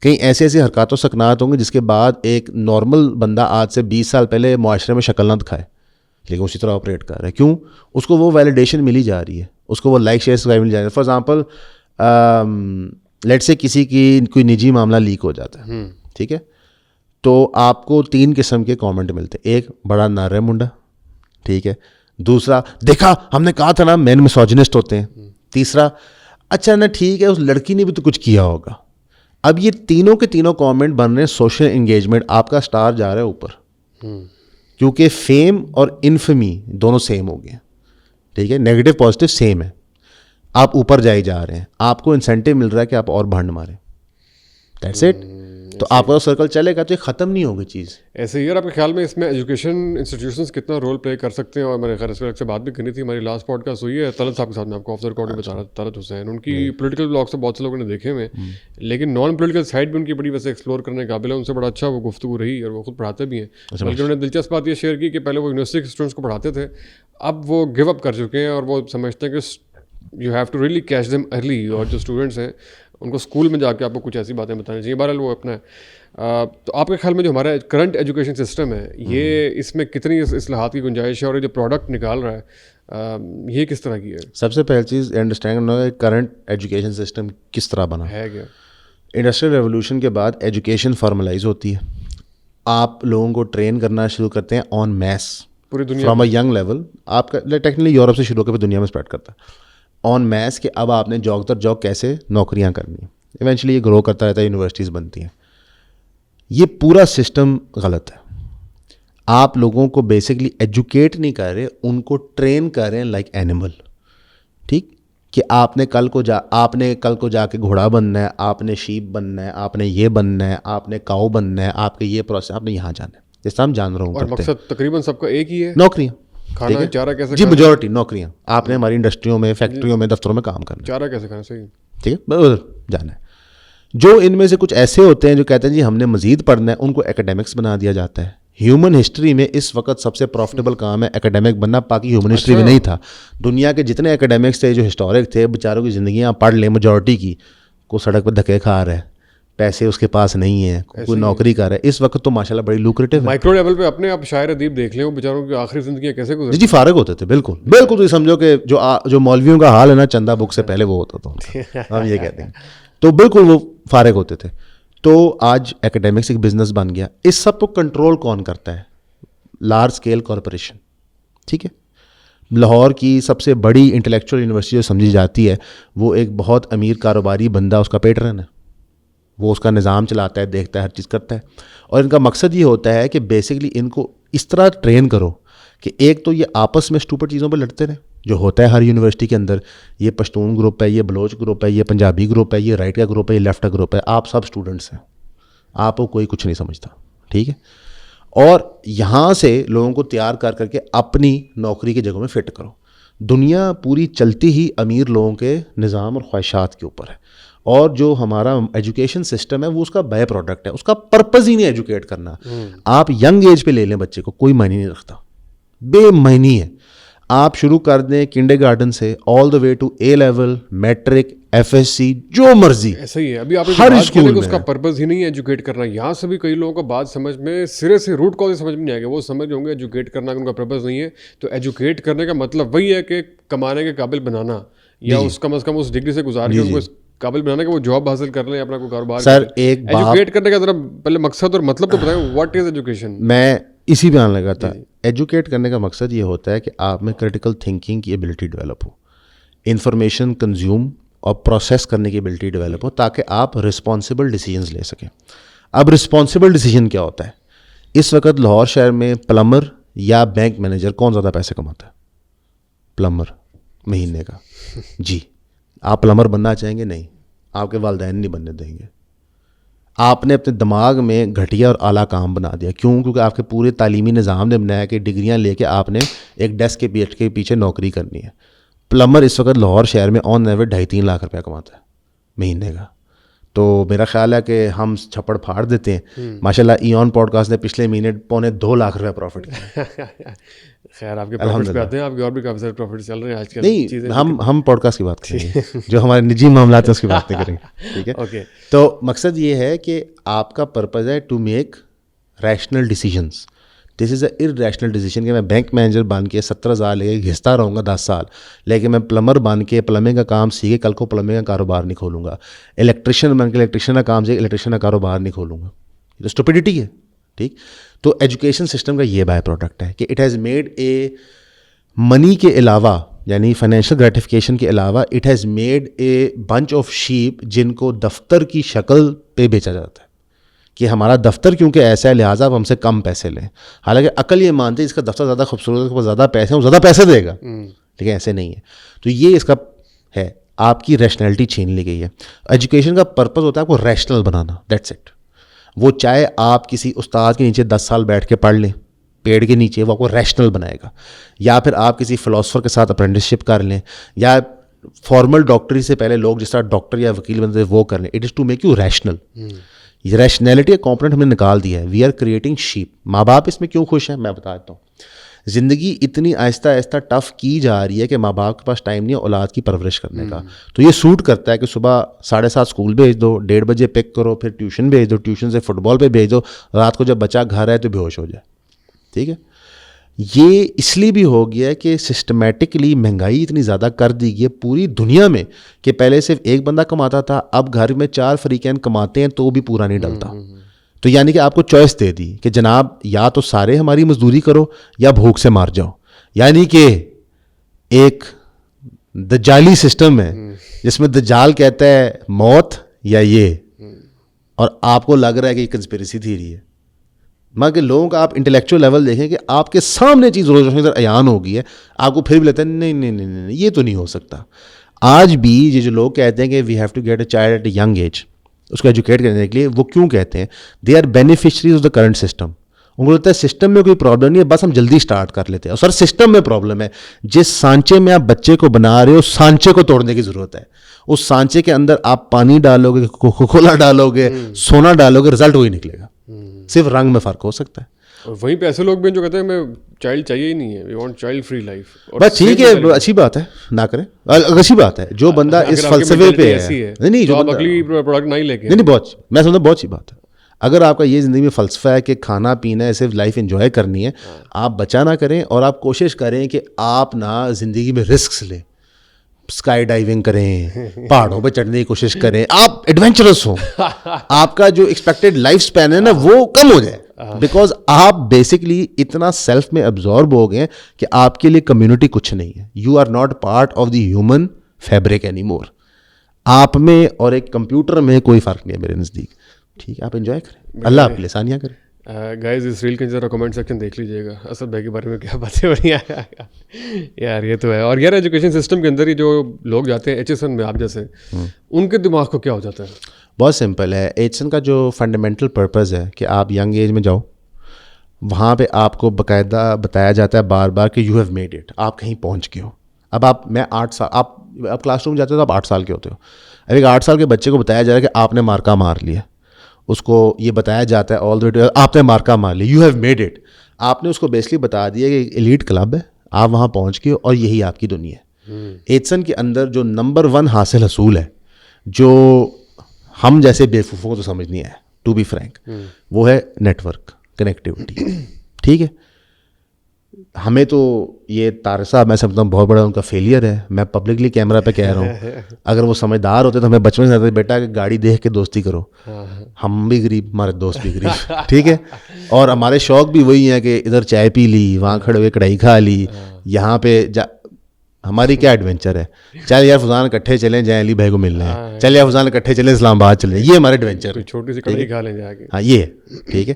[SPEAKER 1] کئی ایسے ایسے حرکات و سکنات ہوں گے جس کے بعد ایک نارمل بندہ آج سے 20 سال پہلے معاشرے میں شکل نہ دکھائے, لیکن اسی طرح آپریٹ کر رہا ہے. کیوں؟ اس کو وہ ویلیڈیشن ملی جا رہی ہے, اس کو وہ لائک شیئر سبسکرائب مل جا رہی ہے. فار ایگزامپل لیٹ سے کسی کی کوئی نجی معاملہ لیک ہو جاتا ہے, ٹھیک ہے, تو آپ کو 3 قسم کے کامنٹ ملتے ہیں. ایک, بڑا نر ہے منڈا, ٹھیک ہے. دوسرا, دیکھا ہم نے کہا تھا نا مین مسوجنسٹ ہوتے ہیں. تیسرا, اچھا نا ٹھیک ہے اس لڑکی نے بھی تو کچھ کیا ہوگا. اب یہ تینوں کے تینوں کامنٹ بن رہے ہیں سوشل انگیجمنٹ, آپ کا سٹار جا رہا ہے اوپر, کیونکہ فیم اور انفمی دونوں سیم ہو گئے, ٹھیک ہے, نیگیٹو پازیٹیو سیم ہے. آپ اوپر جائے جا رہے ہیں, آپ کو انسینٹیو مل رہا ہے کہ آپ اور بھنڈ ماریں. That's it. تو آپ کا سرکل چلے گا تو یہ ختم نہیں ہوگی چیز.
[SPEAKER 2] ایسے ہی. اور آپ کے خیال میں اس میں ایجوکیشن انسٹیٹیوشنس کتنا رول پلے کر سکتے ہیں؟ اور میرے خیال سے بات بھی کرنی تھی, ہماری لاسٹ پوڈ کاسٹ ہوئی ہے طلعت صاحب کے ساتھ, میں آپ کو آف دا ریکارڈنگ بتا رہا تھا, طلعت حسین. ان کی پولیٹیکل بلاگس تو بہت سے لوگوں نے دیکھے ہوئے, لیکن نان پولیٹیکل سائڈ بھی ان کی بڑی ویسے ایکسپلور کرنے قابل ہے. ان سے بڑا اچھا وہ گفتگو رہی, اور وہ خود پڑھاتے بھی ہیں. بلکہ انہوں نے دلچسپ بات یہ شیئر کی کہ پہلے وہ یونیورسٹی کے اسٹوڈنٹس کو پڑھاتے تھے, اب وہ گیو اپ کر چکے ہیں, اور وہ سمجھتے ہیں کہ you have to really catch them early. اور جو اسٹوڈنٹس ہیں ان کو اسکول میں جا کے آپ کو کچھ ایسی باتیں بتانی چاہیے. بہرحال وہ اپنا تو آپ کے خیال میں جو ہمارا کرنٹ ایجوکیشن سسٹم ہے, یہ اس میں کتنی اصلاحات کی گنجائش ہے, اور یہ جو پروڈکٹ نکال رہا ہے یہ کس طرح کی ہے؟
[SPEAKER 1] سب سے پہلی چیز انڈرسٹینڈ کرنا ہے کرنٹ ایجوکیشن سسٹم کس طرح بنا
[SPEAKER 2] ہے. کیا
[SPEAKER 1] انڈسٹریل ریولوشن کے بعد ایجوکیشن فارملائز ہوتی ہے, آپ لوگوں کو ٹرین کرنا شروع کرتے ہیں آن میس
[SPEAKER 2] پوری دنیا
[SPEAKER 1] فرام اے ینگ لیول. آپ کا ٹیکنیکلی یورپ سے شروع ہو کے دنیا میں اسپریڈ کرتا ہے آن میس, کہ اب آپ نے جاب در جاب کیسے نوکریاں کرنی ہیں. ایونچولی یہ گرو کرتا رہتا ہے, یونیورسٹیز بنتی ہیں. یہ پورا سسٹم غلط ہے. آپ لوگوں کو بیسکلی ایجوکیٹ نہیں کر رہے, ان کو ٹرین کر رہے ہیں لائک اینیمل. ٹھیک, کہ آپ نے کل کو جا کے گھوڑا بننا ہے, آپ نے شیپ بننا ہے, آپ نے یہ بننا ہے, آپ نے کاؤ بننا ہے, آپ کے یہ پروسیس, آپ نے یہاں جانا ہے. جس طرح ہم جانوروں
[SPEAKER 2] اور مقصد تقریباً سب کا ایک ہی ہے,
[SPEAKER 1] نوکریاں,
[SPEAKER 2] کھانا چارہ کیسے
[SPEAKER 1] جی میجورٹی نوکریاں. آپ نے ہماری انڈسٹریوں میں, فیکٹریوں میں, دفتروں میں کام کرنا,
[SPEAKER 2] چارہ کیسے کھانا, صحیح,
[SPEAKER 1] ٹھیک ہے, ادھر جانا ہے. جو ان میں سے کچھ ایسے ہوتے ہیں جو کہتے ہیں جی ہم نے مزید پڑھنا ہے, ان کو ایکیڈیمکس بنا دیا جاتا ہے. ہیومن ہسٹری میں اس وقت سب سے پروفٹیبل کام ہے ایکیڈیمک بننا, باقی ہیومن ہسٹری میں نہیں تھا. دنیا کے جتنے ایکیڈیمکس تھے جو ہسٹورک تھے, بیچاروں کی زندگیاں پڑھ لیں میجورٹی کی, کو سڑک پہ دھکے کھا رہا ہے, پیسے اس کے پاس نہیں ہیں, کوئی نوکری کر رہا ہے. اس وقت تو ماشاءاللہ بڑی لوکریٹو ہے.
[SPEAKER 2] مائکرو لیول پہ اپنے آپ شاعر ادیب دیکھ لیں, وہ بیچاروں کی آخری زندگیاں کیسے گزرتی.
[SPEAKER 1] جی فارغ ہوتے تھے, بالکل بالکل. تو یہ سمجھو کہ جو مولویوں کا حال ہے نا چندہ بک سے پہلے, وہ ہوتا تھا, ہم یہ کہتے ہیں. تو بالکل وہ فارغ ہوتے تھے. تو آج ایکیڈیمکس ایک بزنس بن گیا. اس سب کو کنٹرول کون کرتا ہے؟ Large scale corporation. ٹھیک ہے, لاہور کی سب سے بڑی انٹلیکچوئل یونیورسٹی جو سمجھی جاتی ہے, وہ ایک بہت امیر کاروباری بندہ اس کا پیٹرن ہے, وہ اس کا نظام چلاتا ہے, دیکھتا ہے, ہر چیز کرتا ہے. اور ان کا مقصد یہ ہوتا ہے کہ بیسکلی ان کو اس طرح ٹرین کرو کہ ایک تو یہ آپس میں اسٹوپڈ چیزوں پہ لڑتے رہیں, جو ہوتا ہے ہر یونیورسٹی کے اندر. یہ پشتون گروپ ہے, یہ بلوچ گروپ ہے, یہ پنجابی گروپ ہے, یہ رائٹ کا گروپ ہے, یہ لیفٹ کا گروپ ہے. آپ سب اسٹوڈنٹس ہیں, آپ کو کوئی کچھ نہیں سمجھتا. ٹھیک ہے, اور یہاں سے لوگوں کو تیار کر کے اپنی نوکری کی جگہوں میں فٹ کرو. دنیا پوری چلتی ہی امیر لوگوں کے نظام اور خواہشات کے اوپر ہے. اور جو ہمارا ایجوکیشن سسٹم ہے وہ اس کا بائی پروڈکٹ ہے, اس کا پرپز ہی نہیں ایجوکیٹ کرنا. آپ ینگ ایج پہ لے لیں بچے کو, کوئی معنی نہیں رکھتا, بے معنی ہے. آپ شروع کر دیں کنڈر گارڈن سے all the way to A level, matric, F S C, جو مرضی.
[SPEAKER 2] ایسا ہی ہے. ابھی آپ نے
[SPEAKER 1] ہر
[SPEAKER 2] بات کی
[SPEAKER 1] اسکول
[SPEAKER 2] کہ اس کا
[SPEAKER 1] میں
[SPEAKER 2] پرپز ہی نہیں ہے ایجوکیٹ کرنا. یہاں سے بھی کئی لوگوں کو بات سمجھ میں سرے سے روٹ کاز سمجھ میں نہیں آئے گا. وہ سمجھ ہوں گے ایجوکیٹ کرنا ان کا پرپز نہیں ہے. تو ایجوکیٹ کرنے کا مطلب وہی ہے کہ کمانے کے قابل بنانا, یا اس کم از کم اس ڈگری سے گزار کے ان کو اس قابل بنانا کہ وہ جاب حاصل کر لیں, اپنا کوئی کاروبار.
[SPEAKER 1] سر ایک
[SPEAKER 2] ایجوکیٹ کرنے کا ذرا پہلے مقصد اور مطلب تو بتائیں, واٹ از ایجوکیشن.
[SPEAKER 1] میں اسی بیان لگا تھا. ایجوکیٹ کرنے کا مقصد یہ ہوتا ہے کہ آپ میں کریٹیکل تھنکنگ کی ایبلٹی ڈیولپ ہو, انفارمیشن کنزیوم اور پروسیس کرنے کی ایبلٹی ڈیولپ ہو تاکہ آپ رسپانسبل ڈیسیجنز لے سکیں. اب رسپانسبل ڈیسیجن کیا ہوتا ہے؟ اس وقت لاہور شہر میں پلمبر یا بینک مینیجر کون زیادہ پیسے کماتا ہے؟ پلمبر مہینے کا. جی آپ پلمبر بننا چاہیں گے؟ نہیں, آپ کے والدین نہیں بننے دیں گے. آپ نے اپنے دماغ میں گھٹیا اور اعلیٰ کام بنا دیا. کیوں؟ کیونکہ آپ کے پورے تعلیمی نظام نے بنایا کہ ڈگریاں لے کے آپ نے ایک ڈیسک کے پیچھے نوکری کرنی ہے. پلمبر اس وقت لاہور شہر میں آن ایوریج 2.5-3 لاکھ روپیہ کماتا ہے مہینے کا. تو میرا خیال ہے کہ ہم چھپڑ پھاڑ دیتے ہیں. ماشاء اللہ ایون پوڈ کاسٹ نے پچھلے مہینے 2.25 لاکھ روپے پروفٹ کیا.
[SPEAKER 2] خیر آپ کے پروفٹس پہ آتے ہیں, آپ کے اور بھی کافی سارے پروفٹ چل رہے ہیں آج کل.
[SPEAKER 1] نہیں, ہم پوڈ کاسٹ کی بات کریں گے, جو ہمارے نجی معاملات ہیں اس کی بات نہیں کریں گے. ٹھیک ہے,
[SPEAKER 2] اوکے.
[SPEAKER 1] تو مقصد یہ ہے کہ آپ کا پرپز ہے to make rational decisions. This is a irrational decision کہ میں بینک مینیجر بن کے 70,000 لے کے گھستا رہوں گا 10 سال, لیکن میں پلمبر بن کے پلمبنگ کا کام سیکھے کل کو پلمبنگ کا کاروبار نہیں کھولوں گا. الیکٹریشین بن کے الیکٹریشین کا کام سیکھے الیکٹریشین کا کاروبار نہیں کھولوں گا. یہ تو اسٹوپیڈیٹی ہے. ٹھیک, تو ایجوکیشن سسٹم کا یہ بائی پروڈکٹ ہے کہ اٹ ہیز میڈ اے منی کے علاوہ, یعنی فائنینشیل گریٹیفیکیشن کے علاوہ, it has made a bunch of shape جن کو دفتر کی شکل پہ بیچا جاتا ہے کہ ہمارا دفتر کیونکہ ایسا ہے لہٰذا اب ہم سے کم پیسے لیں. حالانکہ عقل یہ مانتی ہے اس کا دفتر زیادہ خوبصورت ہے, اس کے پاس زیادہ پیسے ہیں, وہ زیادہ پیسے دے گا. ٹھیک ہے, ایسے نہیں ہے. تو یہ اس کا ہے, آپ کی ریشنلٹی چھین لی گئی ہے. ایجوکیشن کا پرپز ہوتا ہے آپ کو ریشنل بنانا, دیٹس اٹ. وہ چاہے آپ کسی استاد کے نیچے 10 سال بیٹھ کے پڑھ لیں پیڑ کے نیچے, وہ آپ کو ریشنل بنائے گا. یا پھر آپ کسی فلاسفر کے ساتھ اپرینٹسشپ کر لیں, یا فارمل ڈاکٹری سے پہلے لوگ جس طرح ڈاکٹر یا وکیل بنتے وہ کر لیں. It is to make you rational. یہ ریشنلٹی کا کمپوننٹ ہم نے نکال دیا ہے. We are creating shape. ماں باپ اس میں کیوں خوش ہیں میں بتا دیتا ہوں. زندگی اتنی آہستہ آہستہ ٹف کی جا رہی ہے کہ ماں باپ کے پاس ٹائم نہیں ہے اولاد کی پرورش کرنے کا. تو یہ سوٹ کرتا ہے کہ صبح 7:30 اسکول بھیج دو, 1:30 بجے پک کرو, پھر ٹیوشن بھیج دو, ٹیوشن سے فٹ بال پہ بھیج دو, رات کو جب بچہ گھر آئے تو بے ہوش ہو جائے. ٹھیک ہے, یہ اس لیے بھی ہو گیا ہے کہ سسٹمیٹکلی مہنگائی اتنی زیادہ کر دی گئی ہے پوری دنیا میں کہ پہلے صرف ایک بندہ کماتا تھا, اب گھر میں 4 فریقین کماتے ہیں تو بھی پورا نہیں ڈلتا. تو یعنی کہ آپ کو چوائس دے دی کہ جناب یا تو سارے ہماری مزدوری کرو یا بھوک سے مار جاؤ. یعنی کہ ایک دجالی سسٹم ہے جس میں دجال کہتا ہے موت یا یہ, اور آپ کو لگ رہا ہے کہ یہ کنسپیریسی تھیوری ہے. مگر لوگوں کا آپ انٹلیکچوئل لیول دیکھیں کہ آپ کے سامنے چیز روز روشنی طرح عیان ہو گئی ہے, آپ کو پھر بھی لگتا ہے نہیں نہیں نہیں نہیں یہ تو نہیں ہو سکتا. آج بھی یہ جو لوگ کہتے ہیں کہ we have to get a child at a young age, اس کو ایجوکیٹ کرنے کے لیے, وہ کیوں کہتے ہیں؟ They are beneficiaries of the current system. ان کو لگتا ہے سسٹم میں کوئی پرابلم نہیں ہے, بس ہم جلدی اسٹارٹ کر لیتے ہیں. اور سر سسٹم میں پرابلم ہے. جس سانچے میں آپ بچے کو بنا رہے ہو اس سانچے کو توڑنے کی ضرورت ہے. اس سانچے کے اندر آپ پانی ڈالو گے, کوکا ڈالو گے, سونا ڈالو گے, رزلٹ وہی نکلے گا, صرف رنگ میں فرق ہو سکتا ہے.
[SPEAKER 2] اور وہیں پہ ایسے لوگ بھی جو کہتے ہیں میں چائلڈ چاہیے ہی نہیں ہے, we want child free life.
[SPEAKER 1] بس ٹھیک ہے, اچھی بات ہے, نہ کریں, اچھی بات ہے. جو بندہ اس فلسفے پہ ہے, نہیں جو
[SPEAKER 2] اگلی پروڈکٹ نہیں لے کے,
[SPEAKER 1] نہیں بہت, میں سمجھتا ہوں بہت اچھی بات ہے. اگر آپ کا یہ زندگی میں فلسفہ ہے کہ کھانا پینا ہے, صرف لائف انجوائے کرنی ہے, آپ بچا نہ کریں اور آپ کوشش کریں کہ آپ نا زندگی میں رسکس لیں, اسکائی ڈائیونگ کریں, پہاڑوں پہ چڑھنے کی کوشش کریں, آپ ایڈونچرس ہوں. آپ کا جو ایکسپیکٹڈ لائف اسپین ہے نا وہ کم ہو جائے, بیکاز آپ بیسکلی اتنا سیلف میں ابزارب ہو گئے کہ آپ کے لیے کمیونٹی کچھ نہیں ہے. You are not part of the human fabric any more. آپ میں اور ایک کمپیوٹر میں کوئی فرق نہیں ہے میرے نزدیک. ٹھیک ہے, آپ انجوائے کریں, اللہ آپ کے لیے آسانیاں کریں.
[SPEAKER 2] گائز اس ریل کے ذرا کمنٹ سیکشن دیکھ لیجیے گا, اسد بھائی کے بارے میں کیا باتیں ہو رہی ہیں یار. یہ تو ہے. اور یار ایجوکیشن سسٹم کے اندر ہی جو لوگ جاتے ہیں ایچ ایس این میں, آپ جیسے, ان کے دماغ کو کیا ہو جاتا ہے؟
[SPEAKER 1] بہت سمپل ہے. ایچ این کا جو فنڈامنٹل پرپز ہے کہ آپ ینگ ایج میں جاؤ, وہاں پہ آپ کو باقاعدہ بتایا جاتا ہے بار بار کہ یو ہیو میڈ اٹ, آپ کہیں پہنچ گئے ہو. اب میں 8 سال, آپ کلاس روم جاتے ہو تو آپ 8 سال کے ہوتے ہو. اب ایک 8 سال کے بچے کو بتایا جا رہا ہے کہ آپ نے مارکا مار لیا, اس کو یہ بتایا جاتا ہے آل دا وے آپ نے مارکا مار لیا, یو ہیو میڈ اٹ. آپ نے اس کو بیسکلی بتا دیا کہ ایک ایلیٹ کلب ہے, آپ وہاں پہنچ گئے اور یہی آپ کی دنیا ہے. ایچ کے اندر جو نمبر 1 حاصل حصول ہے, جو ہم جیسے بیوقوفوں کو تو سمجھ نہیں آیا, ٹو بی فرینک, وہ ہے نیٹ ورک کنیکٹیوٹی. ٹھیک ہے, ہمیں تو یہ طارق صاحب میں سمجھتا ہوں بہت بڑا ان کا فیلئر ہے. میں پبلکلی کیمرہ پہ کہہ رہا ہوں, اگر وہ سمجھدار ہوتے تو ہمیں بچپن سے کہتے بیٹا کہ گاڑی دیکھ کے دوستی کرو. ہم بھی غریب, ہمارے دوست بھی غریب. ٹھیک ہے, اور ہمارے شوق بھی وہی ہیں کہ ادھر چائے پی لی, وہاں کھڑے ہوئے کڑھائی کھا لی, یہاں پہ ہماری کیا ایڈونچر ہے. چل یار فضان اکٹھے چلیں جائیں علی بھائی کو ملنے ہیں, چل یار فضان اکٹھے چلیں اسلام آباد چلیں, یہ ہمارا ایڈونچر ہے.
[SPEAKER 2] چھوٹی سی کڑھائی کھا لیں جا کے.
[SPEAKER 1] ہاں یہ ہے, ٹھیک ہے.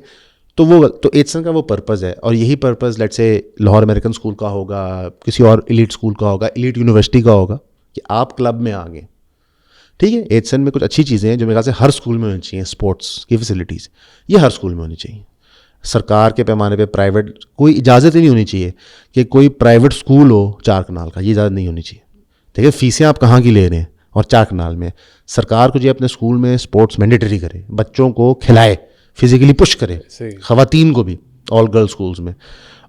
[SPEAKER 1] تو ایچسن کا وہ پرپز ہے, اور یہی پرپز لیٹ سے لاہور امریکن اسکول کا ہوگا, کسی اور ایلیٹ اسکول کا ہوگا, ایلیٹ یونیورسٹی کا ہوگا, کہ آپ کلب میں آ گئے. ٹھیک ہے, ایچسن میں کچھ اچھی چیزیں ہیں جو میرے خیال سے ہر اسکول میں ہونی چاہیے. اسپورٹس کی فیسلٹیز یہ ہر اسکول میں ہونی چاہیے. سرکار کے پیمانے پہ پرائیویٹ کوئی اجازت ہی نہیں ہونی چاہیے کہ کوئی پرائیویٹ اسکول ہو 4 کنال کا, یہ اجازت نہیں ہونی چاہیے. ٹھیک ہے, فیسیں آپ کہاں کی لے رہے ہیں, اور 4 کنال میں. سرکار کو جو اپنے اسکول میں اسپورٹس مینڈیٹری کرے, بچوں کو کھلائے, فزیکلی پش کرے, خواتین کو بھی آل گرل اسکولس میں,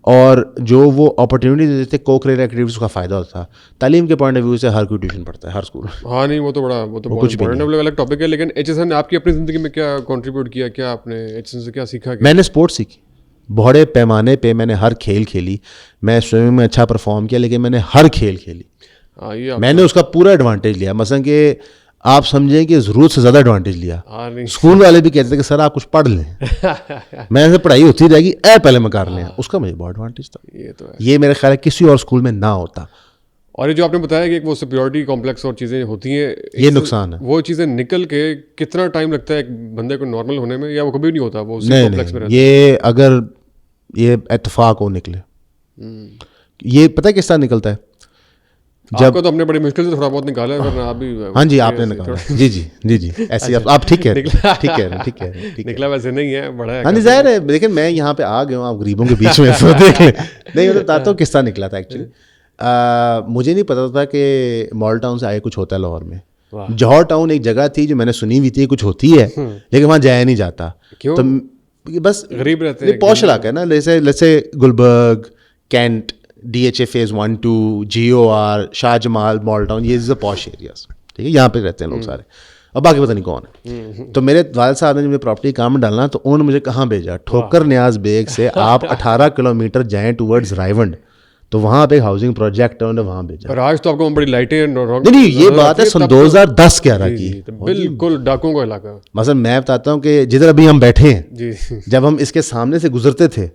[SPEAKER 1] اور جو وہ اپرچونیٹیز دیتے کو کریئر ایکٹیویٹیز کا فائدہ ہوتا ہے. تعلیم کے پوائنٹ آف ویو سے ہر کوئی ٹیوشن پڑھتا ہے ہر اسکول.
[SPEAKER 2] ہاں نہیں وہ تو بڑا وہ تو بہت امپورٹنٹ الگ ٹاپک ہے. لیکن ایچ ایس این نے آپ کی اپنی زندگی میں کیا کنٹریبیوٹ کیا, کیا آپ نے ایچ ایس این سے کیا سیکھا؟
[SPEAKER 1] میں نے اسپورٹس سیکھی بڑے پیمانے پہ, میں نے ہر کھیل کھیلی. میں سوئمنگ میں اچھا پرفارم کیا, لیکن میں نے ہر کھیل کھیلی. میں نے اس کا پورا ایڈوانٹیج لیا. مثلا کہ آپ سمجھیں کہ ضرورت سے زیادہ ایڈوانٹیج لیا. اسکول والے بھی کہتے تھے کہ سر آپ کچھ پڑھ لیں, میں سے پڑھائی ہوتی رہے گی, پہلے میں کر لیں. اس کا مجھے بہت ایڈوانٹیج تھا. یہ میرے خیال ہے کسی اور اسکول میں نہ ہوتا.
[SPEAKER 2] اور یہ جو آپ نے بتایا کہ وہ سپیورٹی کمپلیکس اور چیزیں ہوتی ہیں,
[SPEAKER 1] یہ نقصان ہے.
[SPEAKER 2] وہ چیزیں نکل کے کتنا ٹائم لگتا ہے ایک بندے کو نارمل ہونے میں, یا وہ کبھی نہیں ہوتا وہ
[SPEAKER 1] کمپلیکس میں؟ یہ اگر یہ اتفاق ہو نکلے, یہ پتہ کس طرح نکلتا ہے.
[SPEAKER 2] جب تو اپنے بڑی مشکل سے تھوڑا بہت نکالا ہے, ورنہ آپ بھی.
[SPEAKER 1] ہاں جی آپ نے نکالا. جی جی جی جی ایسے آپ ٹھیک ہے, ٹھیک ہے,
[SPEAKER 2] نکلا ویسے نہیں ہے, بڑا ہے.
[SPEAKER 1] ہاں جی ظاہر ہے, لیکن میں یہاں پہ آ گیا ہوں آپ غریبوں کے بیچ میں, دیکھ لیں. نہیں میں بتاتا ہوں کس طرح نکلا تھا. ایکچولی مجھے نہیں پتا تھا کہ مال ٹاؤن سے آگے کچھ ہوتا ہے لاہور میں. جوہر ٹاؤن ایک جگہ تھی جو میں نے سنی ہوئی تھی کچھ ہوتی ہے, لیکن وہاں جایا نہیں جاتا. تو بس
[SPEAKER 2] غریب رہتے ہیں,
[SPEAKER 1] پوش علاقہ ہے نا, جیسے Gulberg, Cantt, D H A phase 1-2, G O R, Shah Jamal, mall town, یہ از اے پوش ایریاز. ٹھیک ہے, یہاں پہ رہتے ہیں لوگ سارے, اور باقی پتہ نہیں کون ہے. تو میرے والد صاحب نے جب مجھے پراپرٹی کام میں ڈالنا, تو انہوں نے مجھے کہاں بھیجا, ٹھوکر نیاز بیگ سے آپ 18 کلومیٹر جائیں ٹورڈز رائیونڈ, تو وہاں پہ ایک ہاؤسنگ پروجیکٹ ہے, انہوں نے وہاں بھیجا.
[SPEAKER 2] اور آج تو آپ کو بڑی لائٹیں.
[SPEAKER 1] نہیں یہ بات ہے 2010-11 کی,
[SPEAKER 2] بالکل ڈاکوں کا علاقہ.
[SPEAKER 1] مثلا میں بتاتا ہوں کہ جدھر ابھی ہم بیٹھے ہیں, جب ہم اس کے سامنے سے گزرتے تھے,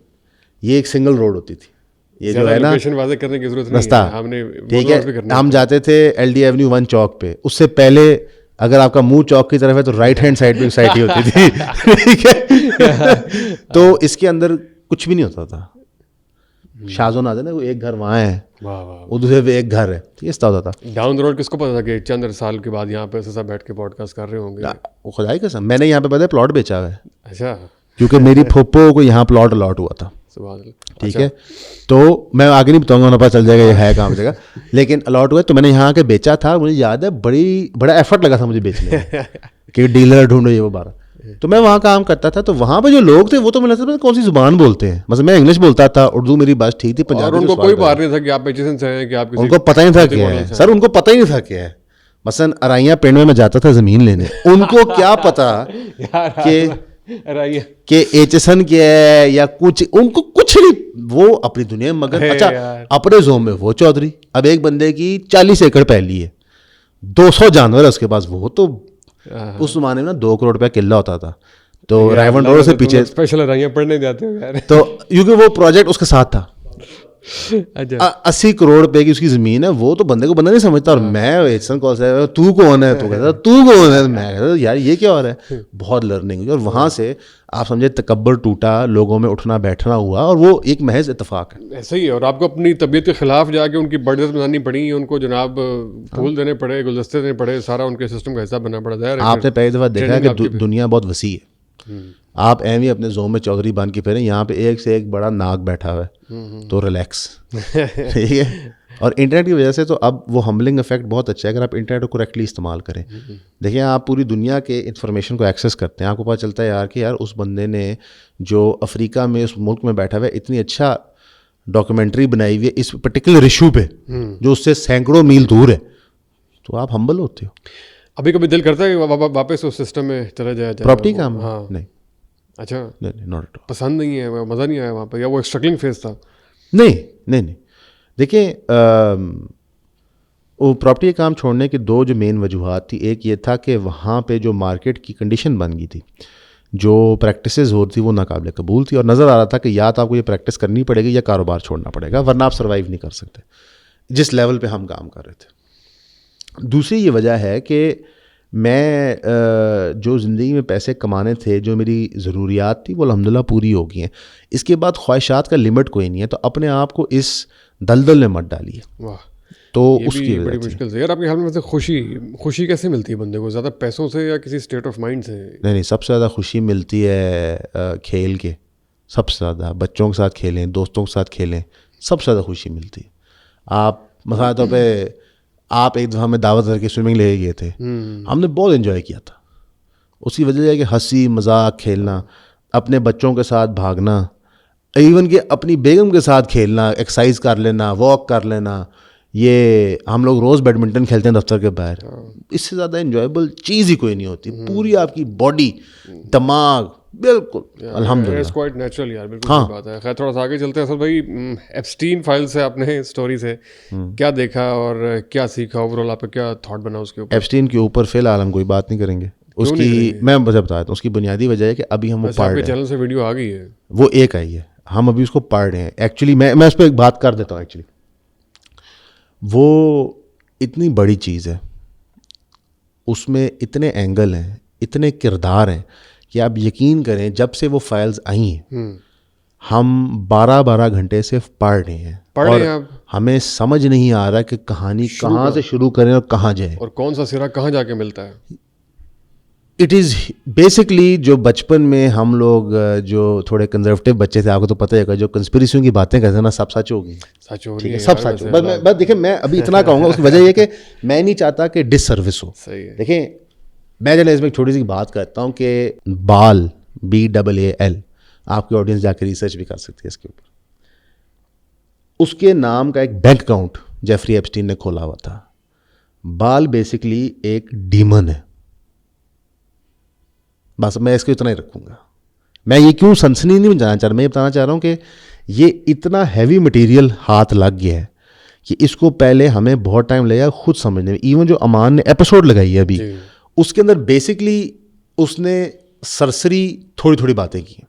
[SPEAKER 1] یہ ایک سنگل روڈ ہوتی تھی. یہ جو ہے نا
[SPEAKER 2] واضح کرنے کی ضرورت
[SPEAKER 1] رستہ, ٹھیک ہے,
[SPEAKER 2] نہیں.
[SPEAKER 1] ہم جاتے تھے ایل ڈی ایونیو 1 چوک پہ. اس سے پہلے اگر آپ کا منہ چوک کی طرف ہے تو رائٹ ہینڈ سائڈ پہ ایک سائڈ ہی ہوتی تھی. ٹھیک ہے, تو اس کے اندر کچھ بھی نہیں ہوتا تھا. شاز و ناز ہے نا, وہ ایک گھر وہاں ہے, وہ دوسرے پہ ایک گھر ہے, اس طرح ہوتا تھا.
[SPEAKER 2] ڈاؤن دا روڈ کس کو پتا تھا کہ چند سال کے بعد یہاں پہ سب بیٹھ کے پوڈ کاسٹ کر رہے ہوں گے.
[SPEAKER 1] وہ خدائی قسم, میں نے یہاں پہ پتہ ہے پلاٹ بیچا ہوا ہے.
[SPEAKER 2] اچھا,
[SPEAKER 1] کیونکہ میری پھوپھو کو یہاں پلاٹ الاٹ ہوا تھا. ٹھیک ہے, تو میں آگے نہیں بتاؤں گا, انہیں پتہ چل جائے گا یہ ہے کہاں جگہ, لیکن الاٹ ہوا. تو میں نے یہاں کے بیچا تھا, مجھے یاد ہے بڑا ایفرٹ لگا تھا مجھے بیچنے میں, کہ ڈیلر ڈھونڈو یہ وہ 12. تو میں وہاں کام کرتا تھا, تو وہاں پہ جو لوگ تھے وہ تو مجھے لگتا تھا کون سی زبان بولتے ہیں. مثلا میں انگلش بولتا تھا, اردو میری بات ٹھیک تھی, پنجابی
[SPEAKER 2] ان کو کوئی بات نہیں تھا کہ آپ ایچ ایس این سے ہیں, کہ آپ
[SPEAKER 1] ان کو پتہ نہیں تھا کیا ہے. سر ان کو پتہ ہی نہیں تھا کیا ہے. مثلا ارائیاں پنڈ میں جاتا تھا زمین لینے, ان کو کیا پتا کہ ایچ ایس این کیا ہے یا کچھ, ان کو کچھ نہیں. وہ اپنی دنیا میں مگر. اچھا اپنے زوم میں وہ چودھری, اب ایک بندے کی 40 ایکڑ پہلی ہے, 200 جانور ہے اس کے پاس. وہ تو اس زمانے میں 2 کروڑ روپیہ قلعہ ہوتا تھا. تو رائیون روڈ سے پیچھے
[SPEAKER 2] اسپیشل ارائیاں پڑھنے جاتے ہیں,
[SPEAKER 1] تو کیونکہ وہ پروجیکٹ اس کے ساتھ تھا. 80 کروڑ روپے کی اس کی زمین ہے. وہ تو بندے کو بندہ نہیں سمجھتا. اور میں ایچسن کال سے تو کون ہے, تو کہتا تو کون ہے. میں کہتا یار یہ کیا ہو رہا ہے. بہت لرننگ ہوئی, اور وہاں سے آپ سمجھے تکبر ٹوٹا, لوگوں میں اٹھنا بیٹھنا ہوا, اور وہ ایک محض اتفاق ہے.
[SPEAKER 2] ایسا ہی ہے. اور آپ کو اپنی طبیعت کے خلاف جا کے ان کی برڈنس بنانی پڑی, ان کو جناب پھول دینے پڑے, گلدستے دینے پڑے, سارا ان کے سسٹم کا حصہ بننا پڑا.
[SPEAKER 1] آپ نے پہلی دفعہ دیکھا ہے کہ دنیا بہت وسیع ہے. آپ ایم ہی اپنے زوم میں چودھری بن کے پھریں, یہاں پہ ایک سے ایک بڑا ناگ بیٹھا ہوا ہے, تو ریلیکس. ٹھیک ہے, اور انٹرنیٹ کی وجہ سے تو اب وہ ہمبلنگ افیکٹ بہت اچھا ہے اگر آپ انٹرنیٹ کو کریکٹلی استعمال کریں. دیکھیں آپ پوری دنیا کے انفارمیشن کو ایکسیس کرتے ہیں, آپ کو پتہ چلتا ہے یار کہ یار اس بندے نے جو افریقہ میں اس ملک میں بیٹھا ہوا ہے اتنی اچھا ڈاکومنٹری بنائی ہوئی ہے اس پرٹیکولر ایشو پہ جو اس سے سینکڑوں میل دور ہے, تو آپ ہمبل ہوتے ہو.
[SPEAKER 2] ابھی کبھی دل کرتا ہے کہ واپس اس سسٹم میں چلا جایا جائے.
[SPEAKER 1] پراپرٹی کام نہیں.
[SPEAKER 2] اچھا,
[SPEAKER 1] نہیں
[SPEAKER 2] پسند نہیں ہے, مزہ نہیں آیا وہاں پہ, یا وہ اسٹرگلنگ فیز تھا؟
[SPEAKER 1] نہیں. دیکھیں وہ پراپرٹی کام چھوڑنے کے 2 جو مین وجوہات تھی. ایک یہ تھا کہ وہاں پہ جو مارکیٹ کی کنڈیشن بن گئی تھی, جو پریکٹسز ہو رہی تھی وہ ناقابل قبول تھی, اور نظر آ رہا تھا کہ یا تو آپ کو یہ پریکٹس کرنی پڑے گی یا کاروبار چھوڑنا پڑے گا, ورنہ آپ سروائیو نہیں کر سکتے. جس لیول پہ ہم کام کر رہے تھے. دوسری یہ وجہ ہے کہ میں جو زندگی میں پیسے کمانے تھے, جو میری ضروریات تھی, وہ الحمدللہ پوری ہو گئی ہیں. اس کے بعد خواہشات کا لمٹ کوئی نہیں ہے, تو اپنے آپ کو اس دلدل میں مت ڈالیے.
[SPEAKER 2] واہ,
[SPEAKER 1] تو
[SPEAKER 2] یہ
[SPEAKER 1] اس کی
[SPEAKER 2] بڑی
[SPEAKER 1] وجہ سے
[SPEAKER 2] مشکل سے. یار آپ کے خیال میں خوشی کیسے ملتی ہے بندے کو, زیادہ پیسوں سے یا کسی اسٹیٹ آف مائنڈ سے؟
[SPEAKER 1] نہیں, سب سے زیادہ خوشی ملتی ہے کھیل کے. سب سے زیادہ بچوں کے ساتھ کھیلیں, دوستوں کے ساتھ کھیلیں, سب سے زیادہ خوشی ملتی ہے. آپ مثال طور پہ آپ ایک دفعہ ہمیں دعوت کر کے سوئمنگ لے گئے تھے, ہم نے بہت انجوائے کیا تھا. اس کی وجہ یہ ہے کہ ہنسی مذاق, کھیلنا, اپنے بچوں کے ساتھ بھاگنا, ایون کہ اپنی بیگم کے ساتھ کھیلنا, ایکسرسائز کر لینا, واک کر لینا. یہ ہم لوگ روز بیڈمنٹن کھیلتے ہیں دفتر کے باہر. اس سے زیادہ انجوائبل چیز ہی کوئی نہیں ہوتی. پوری آپ کی باڈی, دماغ, بالکل الحمدللہ.
[SPEAKER 2] اٹس کوائٹ نیچرل یار, بالکل صحیح بات ہے. خیر تھوڑا سا آگے چلتے ہیں. اسد بھائی, ایپسٹین فائل سے آپ نے اسٹوری سے کیا دیکھا اور کیا سیکھا, اوور آل آپ کا کیا تھاٹ بنا اس کے اوپر؟
[SPEAKER 1] ایپسٹین کے اوپر فی الحال ہم کوئی بات نہیں کریں گے. اس کی میں بتاتا ہوں, اس کی بنیادی وجہ ہے کہ ابھی ہم وہ پڑھ رہے ہیں.
[SPEAKER 2] چینل سے ویڈیو آ گئی ہے,
[SPEAKER 1] وہ ایک آئی ہے, ہم ابھی اس کو پڑھ رہے ہیں. ایکچولی میں اس پہ ایک بات کر دیتا ہوں. ایکچولی وہ اتنی بڑی چیز ہے, اس میں اتنے اینگل ہیں, اتنے کردار ہیں کہ آپ یقین کریں جب سے وہ فائلز آئی ہیں ہم 12 گھنٹے صرف پڑھ رہے ہیں, اور ہمیں سمجھ نہیں آ رہا کہ کہانی کہاں سے شروع کریں اور کہاں جائیں,
[SPEAKER 2] اور کون سا سرا کہاں جا کے ملتا ہے.
[SPEAKER 1] اٹ از بیسکلی جو بچپن میں ہم لوگ جو تھوڑے کنزرویٹو بچے تھے, آپ کو تو پتہ ہے, جو کنسپریسیوں کی باتیں کرتے ہیں نا, سب سچ ہوگی.
[SPEAKER 2] سچ ہو
[SPEAKER 1] ٹھیک ہے, سب سچ ہو. بس دیکھیں, میں ابھی اتنا کہوں گا, اس کی وجہ یہ کہ میں نہیں چاہتا کہ ڈس سروس ہو.
[SPEAKER 2] صحیح ہے.
[SPEAKER 1] دیکھیں, میں جو اس میں ایک چھوٹی سی بات کرتا ہوں کہ بال, BAAL, آپ کی آڈینس جا کے ریسرچ بھی کر سکتی ہے اس کے اوپر. اس کے نام کا ایک بینک اکاؤنٹ جیفری ایپسٹین نے کھولا ہوا تھا. بال بیسکلی ایک ڈیمن ہے. بس میں اس کو اتنا ہی رکھوں گا. میں یہ کیوں سنسنی نہیں بتانا چاہ رہا, میں یہ بتانا چاہ رہا ہوں کہ یہ اتنا ہیوی مٹیریل ہاتھ لگ گیا ہے کہ اس کو پہلے ہمیں بہت ٹائم لگا خود سمجھنے میں. ایون جو امان نے ایپیسوڈ لگائی ہے ابھی, اس کے اندر بیسکلی اس نے سرسری تھوڑی باتیں کی.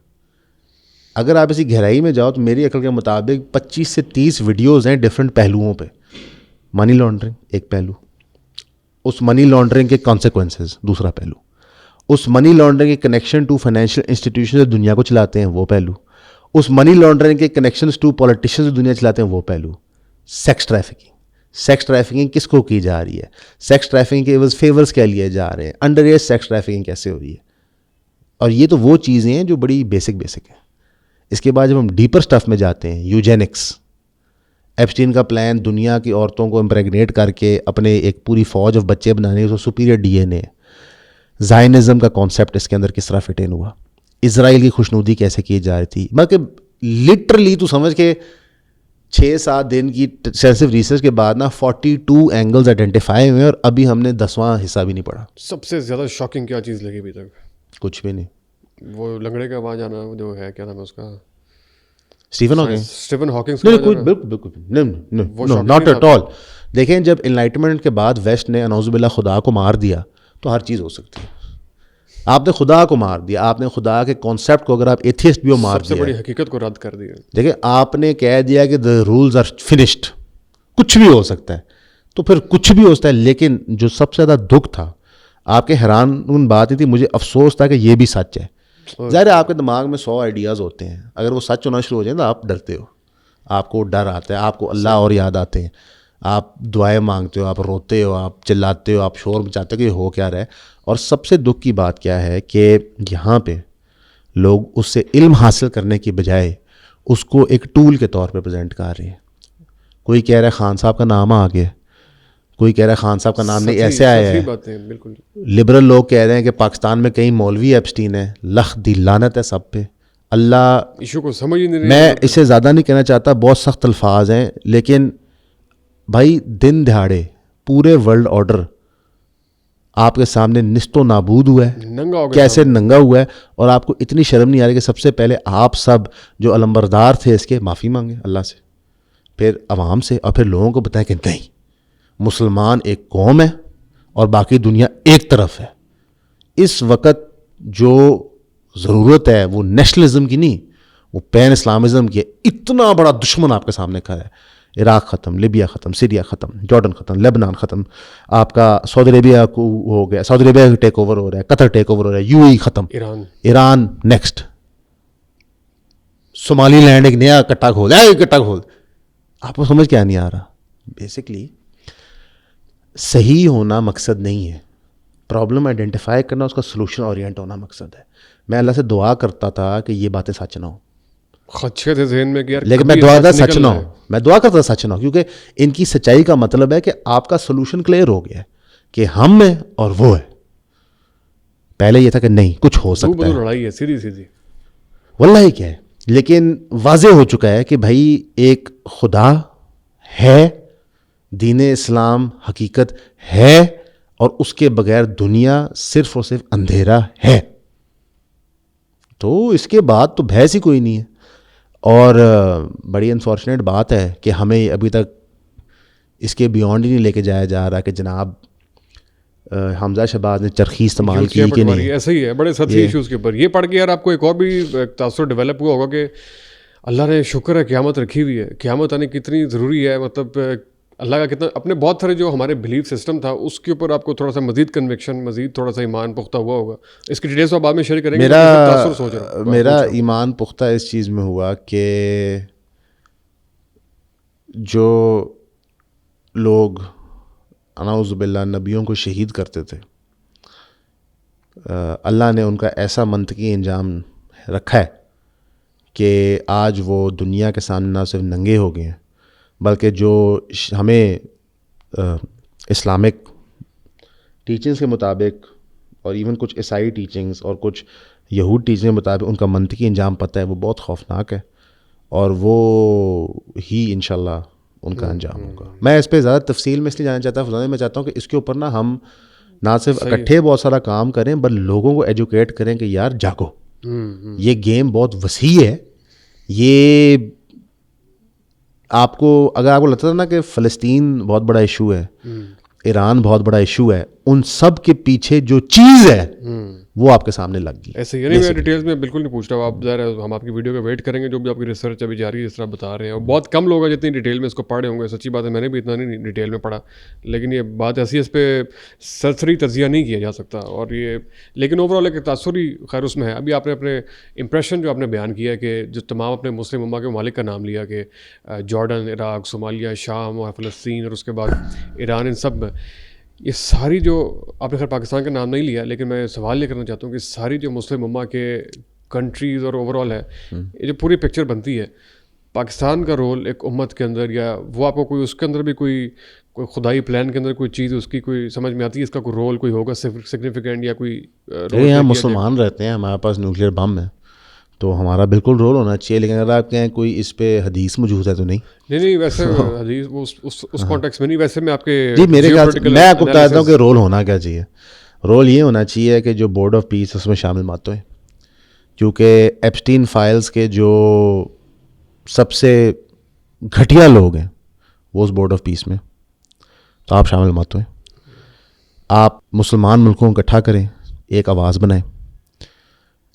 [SPEAKER 1] اگر آپ اسی گہرائی میں جاؤ تو میری عقل کے مطابق 25 سے 30 ویڈیوز ہیں ڈفرینٹ پہلوؤں پہ. منی لانڈرنگ ایک پہلو, اس منی لانڈرنگ کے کانسیکوینسز دوسرا پہلو, اس منی لانڈرنگ کے کنیکشن ٹو فائنینشیل انسٹیٹیوشن جو دنیا کو چلاتے ہیں وہ پہلو, اس منی لانڈرنگ کے کنیکشنز ٹو پولیٹیشین جو دنیا چلاتے ہیں وہ پہلو. سیکس ٹریفکنگ کس کو کی جا رہی ہے, سیکس ٹریفکنگ کے فیورز کیا لیے جا رہے ہیں, انڈر ایج سیکس ٹریفکنگ کیسے ہو رہی ہے. اور یہ تو وہ چیزیں ہیں جو بڑی بیسک ہیں. اس کے بعد جب ہم ڈیپر سٹف میں جاتے ہیں, یوجینکس, ایپسٹین کا پلان دنیا کی عورتوں کو امپریگنیٹ کر کے اپنے ایک پوری فوج آف بچے بنانے, اس کو سپیریئر DNA. زائنزم کا کانسیپٹ اس کے اندر کس طرح فٹ ان ہوا, اسرائیل کی خوشنودی کیسے کی جا رہی تھی. مطلب لٹرلی تو سمجھ کے 6-7 دن کی ایکسٹینسو ریسرچ کے بعد نا 42 اینگلز آئیڈینٹیفائی ہوئے, اور ابھی ہم نے 10واں حصہ بھی نہیں پڑھا.
[SPEAKER 2] سب سے زیادہ شاکنگ کیا چیز لگی ابھی تک؟
[SPEAKER 1] کچھ بھی نہیں.
[SPEAKER 2] وہ لنگڑے کا وہاں جانا جو ہے, کیا نام ہے اس کا,
[SPEAKER 1] اسٹیفن
[SPEAKER 2] ہاکنگس.
[SPEAKER 1] بالکل ناٹ ایٹ آل. دیکھیں, جب انلائٹمنٹ کے بعد ویسٹ نے نعوذ باللہ خدا کو مار دیا تو ہر چیز ہو سکتی ہے. آپ نے خدا کو مار دیا, آپ نے خدا کے کانسیپٹ کو, اگر آپ ایتھیسٹ بھی ہو مار دیا,
[SPEAKER 2] سب سے بڑی حقیقت کو رد کر دیا.
[SPEAKER 1] دیکھیں, آپ نے کہہ دیا کہ دا رولز آر فنشڈ, کچھ بھی ہو سکتا ہے, تو پھر کچھ بھی ہو سکتا ہے. لیکن جو سب سے زیادہ دکھ تھا, آپ کے حیران بات نہیں تھی, مجھے افسوس تھا کہ یہ بھی سچ ہے. ظاہر ہے آپ کے دماغ میں 100 آئیڈیاز ہوتے ہیں, اگر وہ سچ ہونا شروع ہو جائیں تو آپ ڈرتے ہو, آپ کو ڈر آتا ہے, آپ کو اللہ اور یاد آتے ہیں, آپ دعائیں مانگتے ہو, آپ روتے ہو, آپ چلاتے ہو, آپ شور مچاتے ہو کہ ہو کیا رہا ہے. اور سب سے دکھ کی بات کیا ہے کہ یہاں پہ لوگ اس سے علم حاصل کرنے کی بجائے اس کو ایک ٹول کے طور پہ پریزنٹ کر رہے ہیں. کوئی کہہ رہا ہے خان صاحب کا نام آ گیا, کوئی کہہ رہا ہے خان صاحب کا نام نہیں, ایسے آیا ہے.
[SPEAKER 2] بالکل
[SPEAKER 1] لبرل لوگ کہہ رہے ہیں کہ پاکستان میں کئی مولوی ایپسٹین ہیں, لخ دی لعنت ہے سب پہ. اللہ
[SPEAKER 2] ایشو کو سمجھ ہی نہیں.
[SPEAKER 1] میں اسے زیادہ نہیں کہنا چاہتا, بہت سخت الفاظ ہیں, لیکن بھائی دن دہاڑے پورے ورلڈ آرڈر آپ کے سامنے نست و نابود ہوا ہے, کیسے ننگا ہوا ہے, اور آپ کو اتنی شرم نہیں آ رہی کہ سب سے پہلے آپ سب جو علمبردار تھے اس کے معافی مانگیں اللہ سے, پھر عوام سے, اور پھر لوگوں کو بتائیں کہ نہیں, مسلمان ایک قوم ہے اور باقی دنیا ایک طرف ہے. اس وقت جو ضرورت ہے وہ نیشنلزم کی نہیں, وہ پین اسلامزم کی ہے. اتنا بڑا دشمن آپ کے سامنے کھڑا ہے, عراق ختم, لیبیا ختم, سیریا ختم, جارڈن ختم, لیبنان ختم, آپ کا سعودی عربیہ کو ہو گیا, سعودی عربیہ کا ٹیک اوور ہو رہا ہے, قطر ٹیک اوور ہو رہا ہے, یو اے ختم, ایران نیکسٹ, صومالی لینڈ ایک نیا کٹا کھول آپ کو سمجھ کیا نہیں آ رہا. بیسکلی صحیح ہونا مقصد نہیں ہے, پرابلم آئیڈینٹیفائی کرنا, اس کا سلوشن اورینٹ ہونا مقصد ہے. میں اللہ سے دعا کرتا تھا کہ یہ باتیں سچ نہ ہوں,
[SPEAKER 2] خدشے تھے ذہن میں کہ یار,
[SPEAKER 1] لیکن میں دعا کرتا سچ نہ ہو, میں دعا کرتا سچ نہ ہو, کیونکہ ان کی سچائی کا مطلب ہے کہ آپ کا سولوشن کلیئر ہو گیا ہے کہ ہم ہیں اور وہ ہے. پہلے یہ تھا کہ نہیں کچھ ہو سکتا ہے,
[SPEAKER 2] لڑائی ہے سیدھی سیدھی,
[SPEAKER 1] واللہ کیا ہے, لیکن واضح ہو چکا ہے کہ بھائی ایک خدا ہے, دین اسلام حقیقت ہے, اور اس کے بغیر دنیا صرف اور صرف اندھیرا ہے. تو اس کے بعد تو بحث ہی کوئی نہیں ہے. اور بڑی انفارچونیٹ بات ہے کہ ہمیں ابھی تک اس کے بیونڈ ہی نہیں لے کے جایا جا رہا کہ جناب حمزہ شہباز نے چرخی استعمال کی کہ نہیں.
[SPEAKER 2] ایسا ہی ہے بڑے سطحی ایشوز کے اوپر. یہ پڑھ کے یار آپ کو ایک اور بھی تاثر ڈیولپ ہوا ہوگا کہ اللہ نے شکر ہے قیامت رکھی ہوئی ہے, قیامت آنے کتنی ضروری ہے, مطلب اللہ کا کتنا اپنے بہت سارے جو ہمارے بلیف سسٹم تھا اس کے اوپر آپ کو تھوڑا سا مزید کنوکشن, مزید تھوڑا سا ایمان پختہ ہوا ہوگا. اس کی ڈیٹیلس آپ بعد میں شیئر کریں گے.
[SPEAKER 1] میرا ایمان پختہ اس چیز میں ہوا کہ جو لوگ اعوذ باللہ نبیوں کو شہید کرتے تھے, اللہ نے ان کا ایسا منطقی انجام رکھا ہے کہ آج وہ دنیا کے سامنے نہ صرف ننگے ہو گئے ہیں, بلکہ جو ہمیں اسلامک ٹیچنگز کے مطابق اور ایون کچھ عیسائی ٹیچنگز اور کچھ یہود ٹیچنگ کے مطابق ان کا منطقی انجام پتہ ہے, وہ بہت خوفناک ہے, اور وہ ہی انشاءاللہ ان کا انجام ہوگا. میں اس پہ زیادہ تفصیل میں اس لیے جانا چاہتا ہوں, میں چاہتا ہوں کہ اس کے اوپر نا ہم نہ صرف اکٹھے بہت سارا کام کریں بل لوگوں کو ایجوکیٹ کریں کہ یار جاگو, یہ گیم بہت وسیع ہے. یہ آپ کو اگر آپ کو لگتا تھا نا کہ فلسطین بہت بڑا ایشو ہے, ایران بہت بڑا ایشو ہے, ان سب کے پیچھے جو چیز ہے وہ آپ کے سامنے لگ گئی.
[SPEAKER 2] ایسے ہی میں ڈیٹیلز میں بالکل نہیں پوچھ رہا ہوں, آپ ظاہر ہے ہم آپ کی ویڈیو کا ویٹ کریں گے, جو بھی آپ کی ریسرچ ابھی جاری ہے اس طرح بتا رہے ہیں, اور بہت کم لوگ ہیں جتنی ڈیٹیل میں اس کو پڑھے ہوں گے. سچی بات ہے میں نے بھی اتنا نہیں ڈیٹیل میں پڑھا, لیکن یہ بات ایسی ہے اس پہ سرسری تجزیہ نہیں کیا جا سکتا. اور یہ لیکن اوور آل ایک تاثری خیر اس میں ہے. ابھی آپ نے اپنے امپریشن جو آپ نے بیان کیا کہ جو تمام اپنے مسلم امہ کے ممالک کا نام لیا کہ جارڈن, عراق, صومالیہ, شام اور فلسطین اور اس کے بعد ایران, ان سب میں یہ ساری جو آپ نے خیر پاکستان کا نام نہیں لیا, لیکن میں سوال یہ کرنا چاہتا ہوں کہ ساری جو مسلم امہ کے کنٹریز اور اوور آل ہے, یہ جو پوری پکچر بنتی ہے پاکستان کا رول ایک امت کے اندر, یا وہ آپ کو کوئی اس کے اندر بھی کوئی خدائی پلان کے اندر کوئی چیز اس کی کوئی سمجھ میں آتی ہے, اس کا کوئی رول کوئی ہوگا سگنیفیکینٹ یا کوئی رول؟
[SPEAKER 1] یہاں مسلمان رہتے ہیں, ہمارے پاس نیوکلیئر بم ہے تو ہمارا بالکل رول ہونا چاہیے, لیکن اگر آپ کہیں کوئی اس پہ حدیث موجود ہے تو نہیں
[SPEAKER 2] ویسے حدیث اس کانٹیکس میں نہیں, ویسے میں آپ کے
[SPEAKER 1] جی میرے خیال میں آپ کو بتاتا ہوں کہ رول ہونا کیا چاہیے. رول یہ ہونا چاہیے کہ جو بورڈ آف پیس اس میں شامل مت ہوئیں, کیونکہ ایپسٹین فائلز کے جو سب سے گھٹیا لوگ ہیں وہ اس بورڈ آف پیس میں, تو آپ شامل مت ہوئیں. آپ مسلمان ملکوں کو اکٹھا کریں, ایک آواز بنائیں,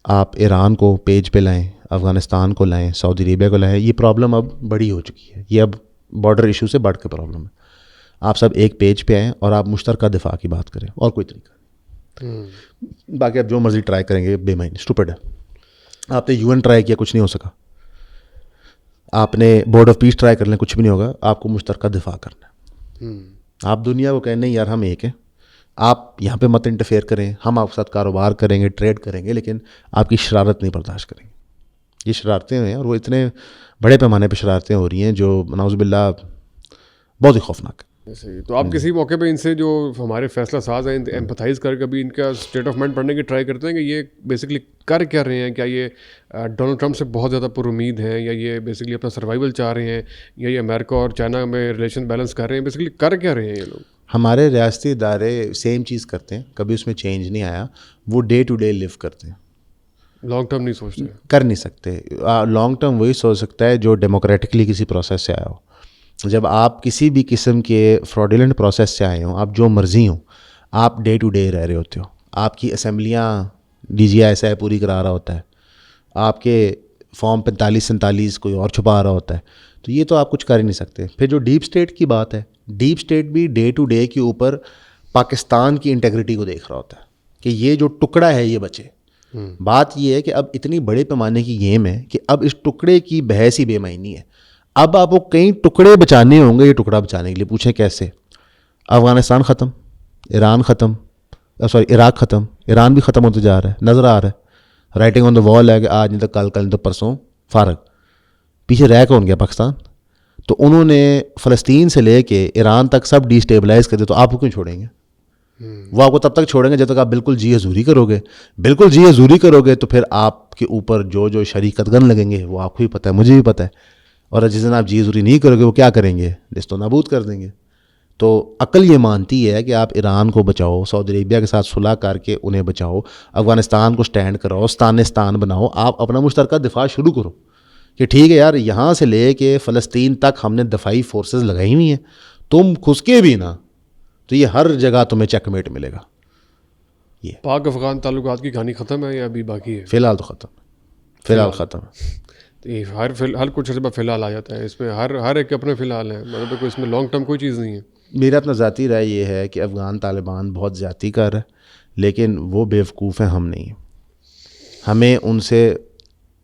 [SPEAKER 1] آپ ایران کو پیج پہ لائیں, افغانستان کو لائیں, سعودی عربیہ کو لائیں. یہ پرابلم اب بڑی ہو چکی ہے, یہ اب بارڈر ایشو سے بڑھ کے پرابلم ہے. آپ سب ایک پیج پہ آئیں اور آپ مشترکہ دفاع کی بات کریں, اور کوئی طریقہ نہیں. باقی آپ جو مرضی ٹرائی کریں گے بے معنی اسٹوپڈ ہے. آپ نے UN ٹرائی کیا, کچھ نہیں ہو سکا. آپ نے بورڈ آف پیس ٹرائی کر لیں, کچھ بھی نہیں ہوگا. آپ کو مشترکہ دفاع کرنا ہے. آپ دنیا کو کہیں نہیں یار ہم ایک ہیں, آپ یہاں پہ مت انٹرفیئر کریں, ہم آپ کے ساتھ کاروبار کریں گے, ٹریڈ کریں گے, لیکن آپ کی شرارت نہیں برداشت کریں گے. یہ شرارتیں ہیں اور وہ اتنے بڑے پیمانے پہ شرارتیں ہو رہی ہیں جو نعوذ باللہ بہت ہی خوفناک ہے.
[SPEAKER 2] تو آپ کسی موقع پہ ان سے جو ہمارے فیصلہ ساز ہیں ایمپتھائز کر کے ابھی ان کا اسٹیٹ آف مائنڈ پڑھنے کی ٹرائی کرتے ہیں کہ یہ بیسکلی کر کیا رہے ہیں؟ کیا یہ ڈونلڈ ٹرمپ سے بہت زیادہ پر امید ہیں, یا یہ بیسکلی اپنا سروائیول چاہ رہے ہیں, یا یہ امریکہ اور چائنا میں ریلیشن بیلنس کر رہے ہیں؟ بیسکلی کر کیا رہے ہیں یہ لوگ؟
[SPEAKER 1] ہمارے ریاستی ادارے سیم چیز کرتے ہیں, کبھی اس میں چینج نہیں آیا. وہ ڈے ٹو ڈے لیو کرتے ہیں,
[SPEAKER 2] لانگ ٹرم نہیں سوچتے,
[SPEAKER 1] کر نہیں سکتے. لانگ ٹرم وہی سوچ سکتا ہے جو ڈیموکریٹکلی کسی پروسیس سے آیا ہو. جب آپ کسی بھی قسم کے فراڈیلنٹ پروسیس سے آئے ہوں, آپ جو مرضی ہوں, آپ ڈے ٹو ڈے رہ رہے ہوتے ہو. آپ کی اسمبلیاں DGI پوری کرا رہا ہوتا ہے, آپ کے فارم 45-47 کوئی اور چھپا رہا ہوتا ہے. تو یہ تو آپ کچھ کر ہی نہیں سکتے. پھر جو ڈیپ اسٹیٹ کی بات ہے, ڈیپ اسٹیٹ بھی ڈے ٹو ڈے کے اوپر پاکستان کی انٹیگریٹی کو دیکھ رہا ہوتا ہے کہ یہ جو ٹکڑا ہے یہ بچے. بات یہ ہے کہ اب اتنی بڑے پیمانے کی گیم ہے کہ اب اس ٹکڑے کی بحث ہی بے معنی ہے. اب آپ کو کئی ٹکڑے بچانے ہوں گے, یہ ٹکڑا بچانے کے لیے پوچھیں کیسے. افغانستان ختم, ایران ختم, عراق ختم, ایران بھی ختم ہوتے جا رہا ہے, نظر آ رہا ہے, رائٹنگ آن دا وال ہے کہ آج نہیں تو کل, کل نہیں تو پرسوں فارغ. پیچھے رہ کون گیا؟ پاکستان. تو انہوں نے فلسطین سے لے کے ایران تک سب ڈی اسٹیبلائز کر دیا, تو آپ کو کیوں چھوڑیں گے؟ وہ آپ کو تب تک چھوڑیں گے جب تک آپ بالکل جی حضوری کرو گے. بالکل جی حضوری کرو گے تو پھر آپ کے اوپر جو جو شریکت گن لگیں گے وہ آپ کو بھی پتہ ہے, مجھے بھی پتہ ہے. اور جس دن آپ جی حضوری نہیں کرو گے وہ کیا کریں گے؟ نیست و نابود کر دیں گے. تو عقل یہ مانتی ہے کہ آپ ایران کو بچاؤ, سعودی عربیہ کے ساتھ صلح کر کے انہیں بچاؤ, افغانستان کو سٹینڈ کراؤ, ستانستان بناؤ, آپ اپنا مشترکہ دفاع شروع کرو کہ ٹھیک ہے یار یہاں سے لے کے فلسطین تک ہم نے دفاعی فورسز لگائی ہوئی ہیں, تم خسکے بھی نا تو یہ ہر جگہ تمہیں چیک میٹ ملے گا. یہ
[SPEAKER 2] پاک افغان تعلقات کی کہانی ختم ہے یا ابھی باقی ہے؟
[SPEAKER 1] فی الحال تو ختم, فی الحال ختم ہے.
[SPEAKER 2] تو یہ ہر کچھ عرصے بعد فی الحال آ جاتا ہے, اس میں ہر ایک اپنے فی الحال ہیں, مطلب کوئی اس میں لانگ ٹرم کوئی چیز نہیں ہے.
[SPEAKER 1] میرا اپنا ذاتی رائے یہ ہے کہ افغان طالبان بہت زیادتی کر رہا ہے, لیکن وہ بیوقوف ہیں, ہم نہیں. ہمیں ان سے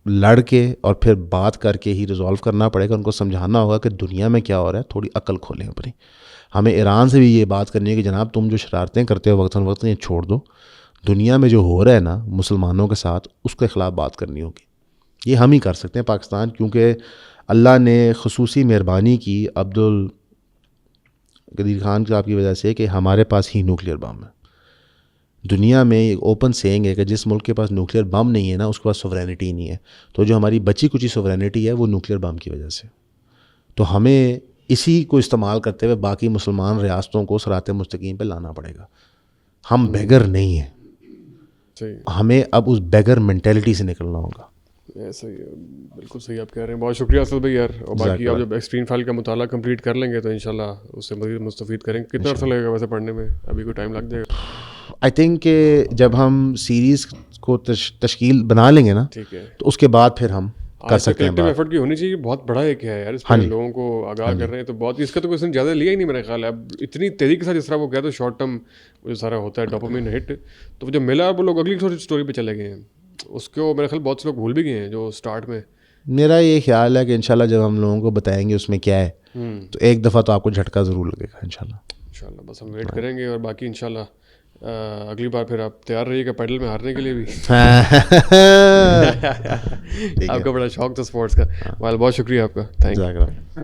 [SPEAKER 1] لڑ کے اور پھر بات کر کے ہی ریزالو کرنا پڑے گا. ان کو سمجھانا ہوگا کہ دنیا میں کیا ہو رہا ہے, تھوڑی عقل کھولیں اپنی. ہمیں ایران سے بھی یہ بات کرنی ہے کہ جناب تم جو شرارتیں کرتے ہو وقتاً وقت یہ چھوڑ دو. دنیا میں جو ہو رہا ہے نا مسلمانوں کے ساتھ, اس کے خلاف بات کرنی ہوگی. یہ ہم ہی کر سکتے ہیں پاکستان, کیونکہ اللہ نے خصوصی مہربانی کی عبدالقدیر خان صاحب کی وجہ سے کہ ہمارے پاس ہی نیوکلیئر بم ہے. دنیا میں ایک اوپن سینگ ہے کہ جس ملک کے پاس نیوکلیئر بم نہیں ہے نا اس کے پاس سوورینٹی نہیں ہے. تو جو ہماری بچی کچی سوورینٹی ہے وہ نیوکلیئر بم کی وجہ سے. تو ہمیں اسی کو استعمال کرتے ہوئے باقی مسلمان ریاستوں کو صراط مستقیم پہ لانا پڑے گا. ہم بیگر نہیں ہیں, ہمیں اب اس بیگر مینٹیلٹی سے نکلنا ہوگا.
[SPEAKER 2] ایسا ہی ہے, بالکل صحیح آپ کہہ رہے ہیں. بہت شکریہ اسد بھائی یار. اور باقی آپ جب اسکرین فائل کا مطالعہ کمپلیٹ کر لیں گے تو انشاءاللہ اس سے مزید مستفید کریں گے. کتنا عرصہ لگے گا ویسے پڑھنے میں؟ ابھی کوئی ٹائم لگ جائے گا؟
[SPEAKER 1] آئی تھنک کہ جب ہم سیریز کو تشکیل بنا لیں گے نا,
[SPEAKER 2] ٹھیک ہے,
[SPEAKER 1] تو اس کے بعد پھر ہم کر سکتے ہیں.
[SPEAKER 2] کلیکٹیو ایفرٹ کی ہونی چاہیے, بہت بڑا ایک ہے یار, اس پہ لوگوں کو آگاہ کر رہے ہیں. تو بہت اس کا تو کوئی زیادہ لیا ہی نہیں میرا خیال ہے. اب اتنی تیزی کے ساتھ جس طرح وہ کہہ دو شارٹ ٹرم جو سارا ہوتا ہے ڈوپامین ہٹ, تو جو ملا وہ لوگ اگلی اسٹوری پہ چلے گئے ہیں. اس کو میرا خیال بہت سے لوگ بھول بھی گئے ہیں جو اسٹارٹ میں.
[SPEAKER 1] میرا یہ خیال ہے کہ انشاءاللہ جب ہم لوگوں کو بتائیں گے اس میں کیا ہے, تو ایک دفعہ تو آپ کو جھٹکا ضرور لگے گا انشاءاللہ.
[SPEAKER 2] بس ہم ویٹ کریں گے. اور باقی انشاءاللہ اگلی بار پھر آپ تیار رہیے گا پیڈل میں ہارنے کے لیے بھی. آپ کا بڑا شوق تھا اسپورٹس کا. بہت شکریہ آپ کا, تھینک یو.